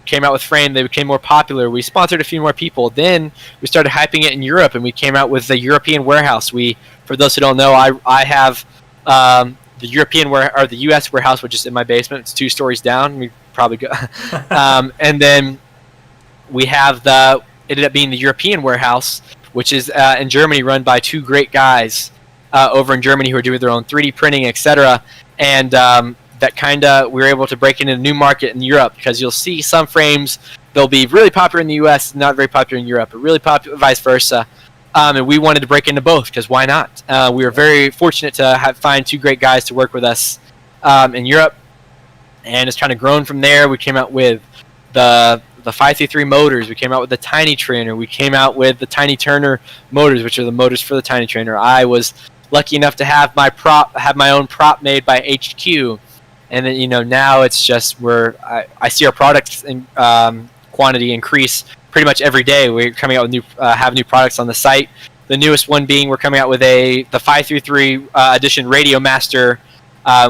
came out with Frame, they became more popular. We sponsored a few more people. Then we started hyping it in Europe, and we came out with the European warehouse. For those who don't know, I have the the U.S. warehouse, which is in my basement. It's 2 stories down. We probably go, and then we have ended up being the European warehouse, which is in Germany, run by 2 great guys over in Germany who are doing their own 3D printing, etc. And that kind of, we were able to break into a new market in Europe, because you'll see some frames, they'll be really popular in the US, not very popular in Europe, but really popular vice versa. And we wanted to break into both, because why not? We were very fortunate to find 2 great guys to work with us in Europe, and it's kind of grown from there. We came out with the 533 motors, we came out with the Tiny Trainer, we came out with the Tiny Turner motors, which are the motors for the Tiny Trainer. I was lucky enough to have my own prop made by HQ. And then, now it's just I see our products in, quantity increase pretty much every day. We're coming out with have new products on the site. The newest one being, we're coming out with the 533 edition Radio Master,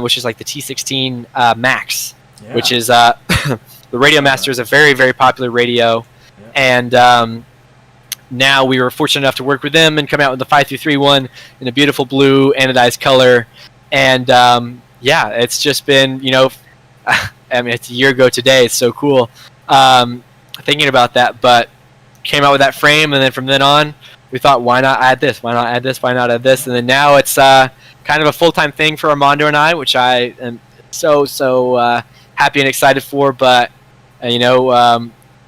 which is like the T16 Max, which is the Radio Master is a very, very popular radio. And now we were fortunate enough to work with them and come out with the 533 one in a beautiful blue anodized color. And it's just been, I mean, it's a year ago today. It's so cool thinking about that. But came out with that frame, and then from then on, we thought, why not add this? Why not add this? Why not add this? And then now it's kind of a full-time thing for Armando and I, which I am so happy and excited for. But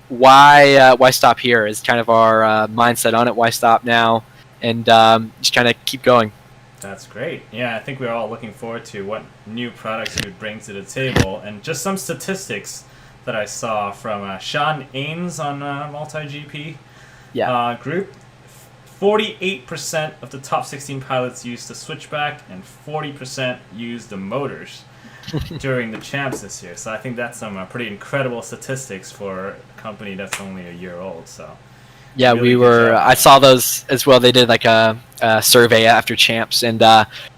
why stop here is kind of our mindset on it. Why stop now? And just kind of keep going. That's great. Yeah, I think we're all looking forward to what new products you would bring to the table. And just some statistics that I saw from Sean Ames on Multigp group. 48% of the top 16 pilots used the switchback, and 40% used the motors during the champs this year. So I think that's some pretty incredible statistics for a company that's only a year old. So yeah, really I saw those as well. They did like a survey after champs, and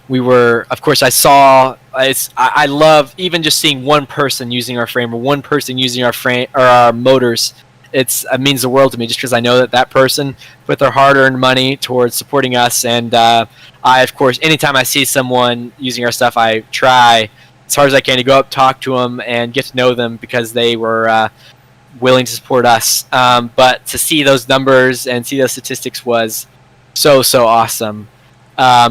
we were, of course, I love even just seeing one person using our frame, or one person using our frame or our motors. It means the world to me, just because I know that person put their hard-earned money towards supporting us. And I, of course, anytime I see someone using our stuff, I try as hard as I can to go up, talk to them, and get to know them, because they were willing to support us. But to see those numbers and see those statistics was so awesome. Why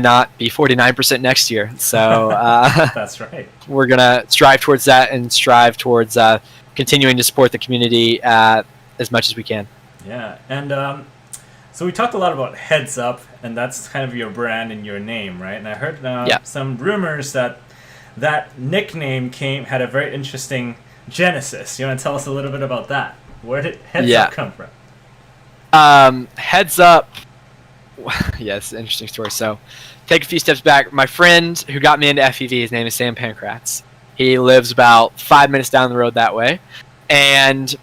not be 49% next year? So that's right. We're gonna strive towards that, and strive towards continuing to support the community as much as we can. Yeah, and so we talked a lot about Heads Up, and that's kind of your brand and your name, right? And I heard some rumors that nickname had a very interesting genesis. You want to tell us a little bit about that? Where did Heads Up come from? Heads Up. Yes, interesting story. So, take a few steps back. My friend who got me into FPV, his name is Sam Pankratz. He lives about 5 minutes down the road that way, and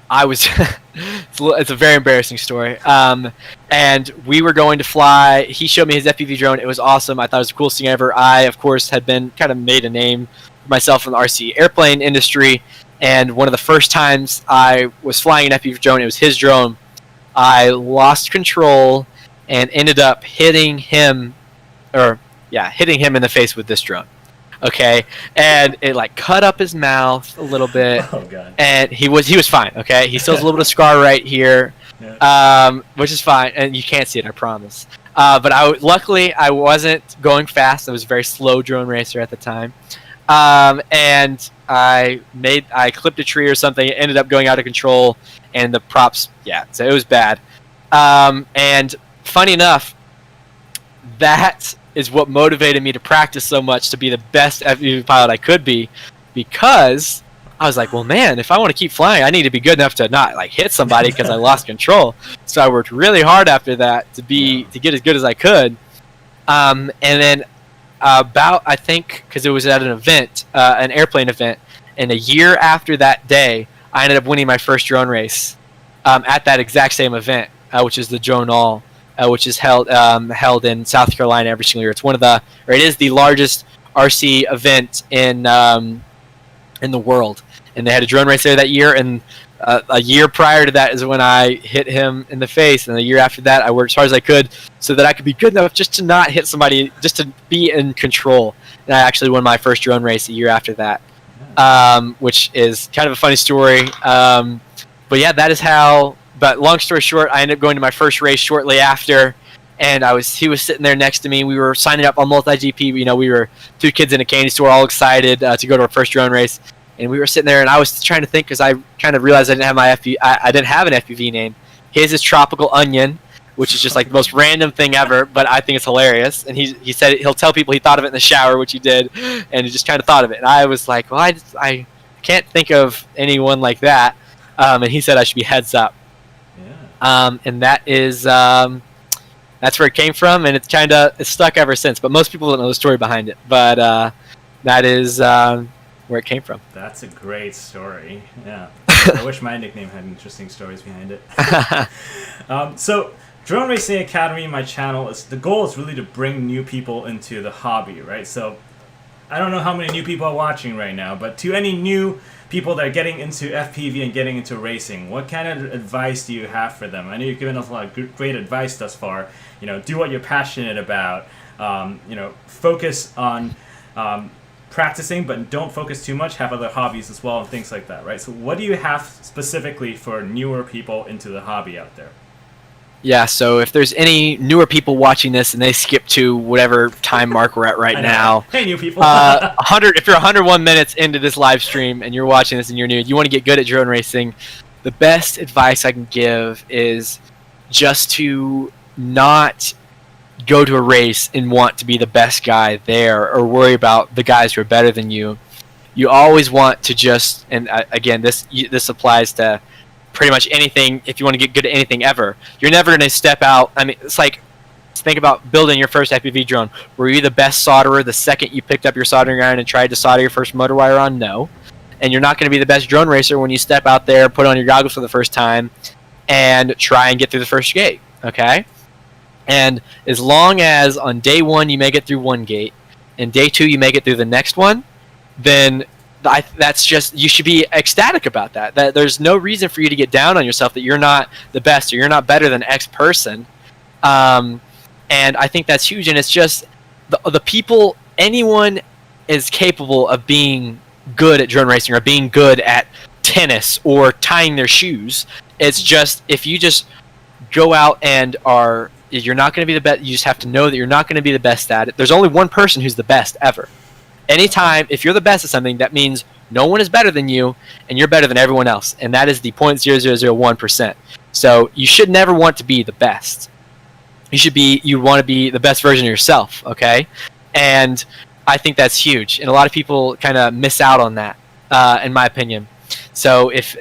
I was. It's a very embarrassing story. And we were going to fly. He showed me his FPV drone. It was awesome. I thought it was the coolest thing ever. I, of course, had been kind of made a name for myself in the RC airplane industry. And one of the first times I was flying an FPV drone, it was his drone. I lost control and ended up hitting him in the face with this drone. Okay, and it like cut up his mouth a little bit. Oh god! And he was fine. Okay, he still has a little bit of scar right here, which is fine, and you can't see it, I promise. But luckily I wasn't going fast. I was a very slow drone racer at the time, and I clipped a tree or something. It ended up going out of control, and the props, so it was bad. And funny enough, that is what motivated me to practice so much to be the best FPV pilot I could be, because I was like, well, man, if I want to keep flying, I need to be good enough to not like hit somebody because I lost control. So I worked really hard after that to get as good as I could. And then I think, because it was at an event, an airplane event, and a year after that day, I ended up winning my first drone race at that exact same event, which is the Drone All, which is held in South Carolina every single year. It's it is the largest RC event in the world, and they had a drone race there that year. And a year prior to that is when I hit him in the face, and the year after that, I worked as hard as I could so that I could be good enough just to not hit somebody, just to be in control. And I actually won my first drone race a year after that, which is kind of a funny story. But yeah, that is how. But long story short, I ended up going to my first race shortly after, and he was sitting there next to me. We were signing up on MultiGP. You know, we were two kids in a candy store, all excited to go to our first drone race. And we were sitting there, and I was trying to think because I kind of realized I didn't have an FPV name. His is Tropical Onion, which is just like the most random thing ever, but I think it's hilarious. And he said he'll tell people he thought of it in the shower, which he did, and he just kind of thought of it. And I was like, well, I can't think of anyone like that. And he said I should be Headsup. Yeah. And that is that's where it came from, and it's stuck ever since. But most people don't know the story behind it. But that is where it came from. That's a great story. Yeah. I wish my nickname had interesting stories behind it. So, Drone Racing Academy, my channel, the goal is really to bring new people into the hobby, right? So, I don't know how many new people are watching right now, but to any new people that are getting into FPV and getting into racing, what kind of advice do you have for them? I know you've given us a lot of great advice thus far. You know, do what you're passionate about. You know, focus on practicing, but don't focus too much. Have other hobbies as well and things like that, right? So what do you have specifically for newer people into the hobby out there? Yeah, so if there's any newer people watching this and they skip to whatever time mark we're at right now. Hey, new people. If you're 101 minutes into this live stream and you're watching this and you're new, you want to get good at drone racing, the best advice I can give is just to not go to a race and want to be the best guy there or worry about the guys who are better than you. You always want to just, and again, this applies to pretty much anything. If you want to get good at anything ever, you're never going to step out. I mean, it's like, think about building your first FPV drone. Were you the best solderer the second you picked up your soldering iron and tried to solder your first motor wire on? No. And you're not going to be the best drone racer when you step out there, put on your goggles for the first time, and try and get through the first gate. Okay? And as long as on day one you make it through one gate, and day two you make it through the next one, then that's just, you should be ecstatic about that. That there's no reason for you to get down on yourself that you're not the best or you're not better than X person. And I think that's huge. And it's just the people, anyone is capable of being good at drone racing or being good at tennis or tying their shoes. It's just, if you just go out and you're not going to be the best. You just have to know that you're not going to be the best at it. There's only one person who's the best ever. Anytime, if you're the best at something, that means no one is better than you, and you're better than everyone else, and that is the 0.0001%. So you should never want to be the best. You want to be the best version of yourself, okay? And I think that's huge, and a lot of people kind of miss out on that, in my opinion. So if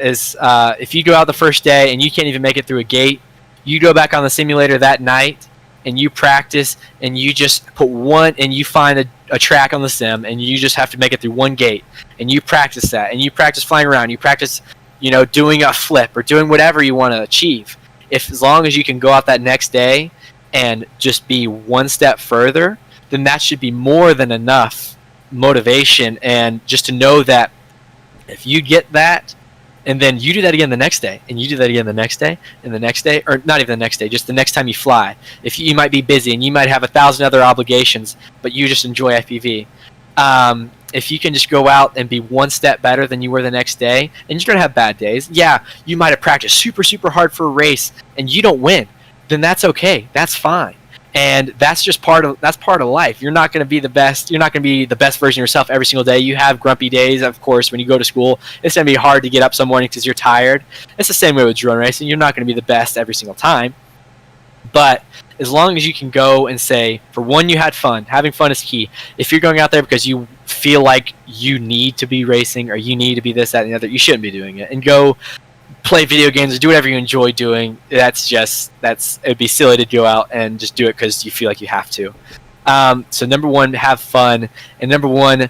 you go out the first day and you can't even make it through a gate, you go back on the simulator that night and you practice and you just put one, and you find a track on the sim and you just have to make it through one gate, and you practice that, and you practice flying around, you practice, you know, doing a flip or doing whatever you want to achieve. As long as you can go out that next day and just be one step further, then that should be more than enough motivation, and just to know that if you get that, and then you do that again the next day, and you do that again the next day, and the next day, or not even the next day, just the next time you fly. If you might be busy, and you might have 1,000 other obligations, but you just enjoy FPV. If you can just go out and be one step better than you were the next day, and you're going to have bad days. Yeah, you might have practiced super, super hard for a race, and you don't win. Then that's okay. That's fine. And that's just part of life. You're not going to be the best. You're not going to be the best version of yourself every single day. You have grumpy days, of course. When you go to school, it's going to be hard to get up some morning because you're tired. It's the same way with drone racing. You're not going to be the best every single time. But as long as you can go and say, for one, you had fun. Having fun is key. If you're going out there because you feel like you need to be racing or you need to be this, that, and the other, you shouldn't be doing it. And go play video games or do whatever you enjoy doing. It'd be silly to go out and just do it because you feel like you have to. So number one, have fun. And number one,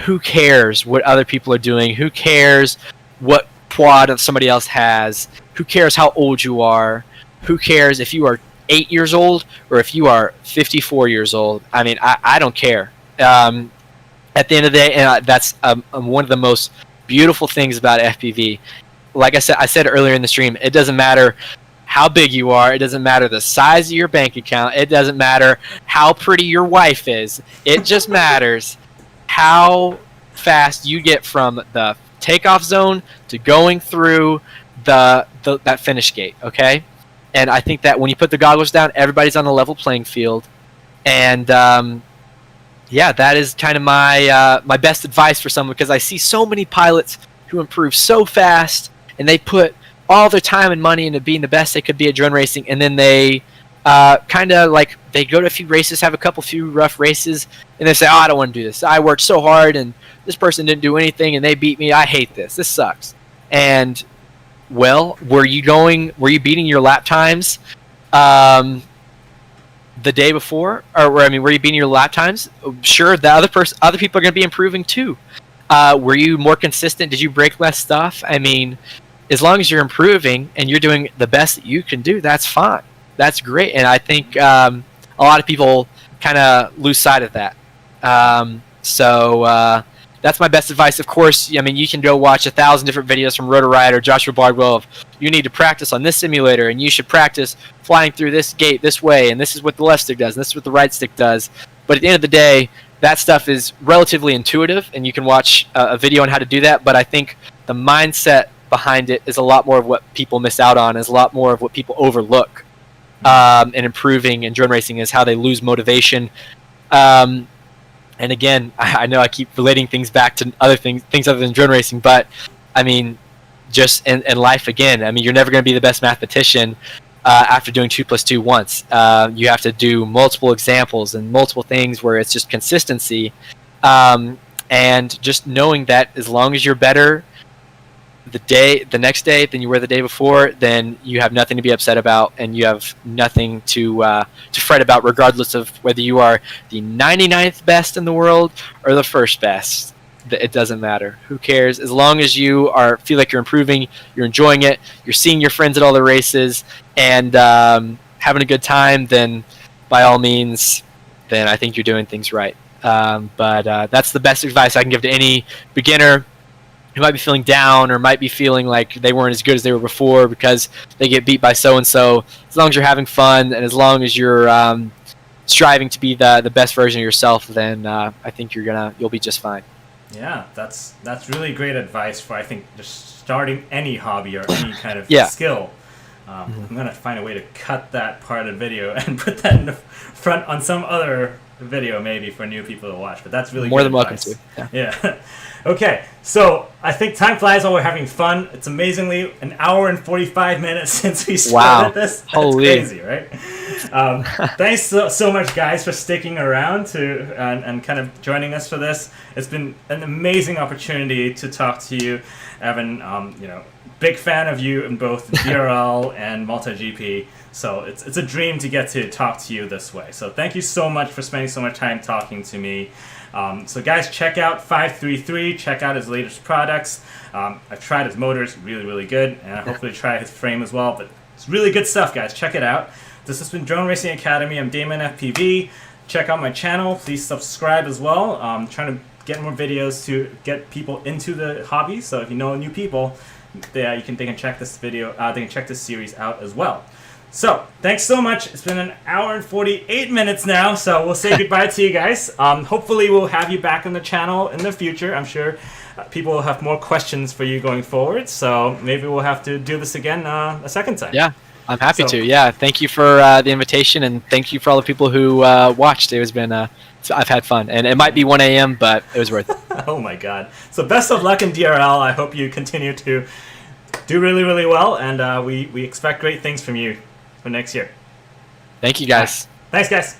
who cares what other people are doing? Who cares what quad that somebody else has. Who cares how old you are? Who cares if you are 8 years old or if you are 54 years old? I mean, I don't care. At the end of the day, and that's one of the most beautiful things about FPV. Like I said earlier in the stream, it doesn't matter how big you are. It doesn't matter the size of your bank account. It doesn't matter how pretty your wife is. It just matters how fast you get from the takeoff zone to going through that finish gate. Okay, and I think that when you put the goggles down, everybody's on a level playing field, and yeah, that is kind of my best advice for someone, because I see so many pilots who improve so fast, and they put all their time and money into being the best they could be at drone racing, and then they kind of like they go to a few races, have a few rough races, and they say, "Oh, I don't want to do this. I worked so hard, and this person didn't do anything, and they beat me. I hate this. This sucks." And well, were you beating your lap times the day before, or I mean, were you beating your lap times? Sure, the other people are going to be improving too. Were you more consistent? Did you break less stuff? I mean, as long as you're improving and you're doing the best that you can do, that's fine. That's great, and I think a lot of people kind of lose sight of that. So that's my best advice. Of course, I mean, you can go watch 1,000 different videos from Rotor Riot or Joshua Bardwell of you need to practice on this simulator, and you should practice flying through this gate this way, and this is what the left stick does, and this is what the right stick does. But at the end of the day, that stuff is relatively intuitive, and you can watch a video on how to do that. But I think the mindset behind it is a lot more of what people miss out on, is a lot more of what people overlook in improving in drone racing, is how they lose motivation. And again, I know I keep relating things back to other things other than drone racing, but I mean, just in life again, I mean, you're never going to be the best mathematician after doing 2 + 2 once. You have to do multiple examples and multiple things where it's just consistency, and just knowing that as long as you're better the next day than you were the day before, then you have nothing to be upset about, and you have nothing to fret about, regardless of whether you are the 99th best in the world or the first best. It doesn't matter. Who cares? As long as you feel like you're improving, you're enjoying it, you're seeing your friends at all the races, and having a good time, then by all means, then I think you're doing things right. But that's the best advice I can give to any beginner who might be feeling down or might be feeling like they weren't as good as they were before because they get beat by so-and-so. As long as you're having fun, and as long as you're striving to be the best version of yourself, then I think you'll be just fine. Yeah, that's really great advice for, I think, just starting any hobby or any kind of skill. I'm going to find a way to cut that part of the video and put that in the front on some other video maybe for new people to watch. But that's really more good than welcome advice. to. Yeah. Okay, so I think time flies while we're having fun. It's amazingly an hour and 45 minutes since we started this. That's crazy, right? Thanks so much, guys, for sticking around and kind of joining us for this. It's been an amazing opportunity to talk to you, Evan. Big fan of you in both DRL and Multigp. So it's a dream to get to talk to you this way. So thank you so much for spending so much time talking to me. So guys, check out 533. Check out his latest products. I've tried his motors, really, really good, and I hopefully try his frame as well. But it's really good stuff, guys. Check it out. This has been Drone Racing Academy. I'm Damon FPV. Check out my channel. Please subscribe as well. I'm trying to get more videos to get people into the hobby. So if you know new people, they can check this video. They can check this series out as well. So, thanks so much. It's been an hour and 48 minutes now, so we'll say goodbye to you guys. Hopefully we'll have you back on the channel in the future. I'm sure people will have more questions for you going forward, so maybe we'll have to do this again a second time. Yeah, I'm happy to. Yeah, thank you for the invitation, and thank you for all the people who watched. It has been, I've had fun, and it might be 1 a.m., but it was worth it. Oh my god. So best of luck in DRL. I hope you continue to do really, really well, and we expect great things from you for next year. Thank you, guys. Thanks, guys.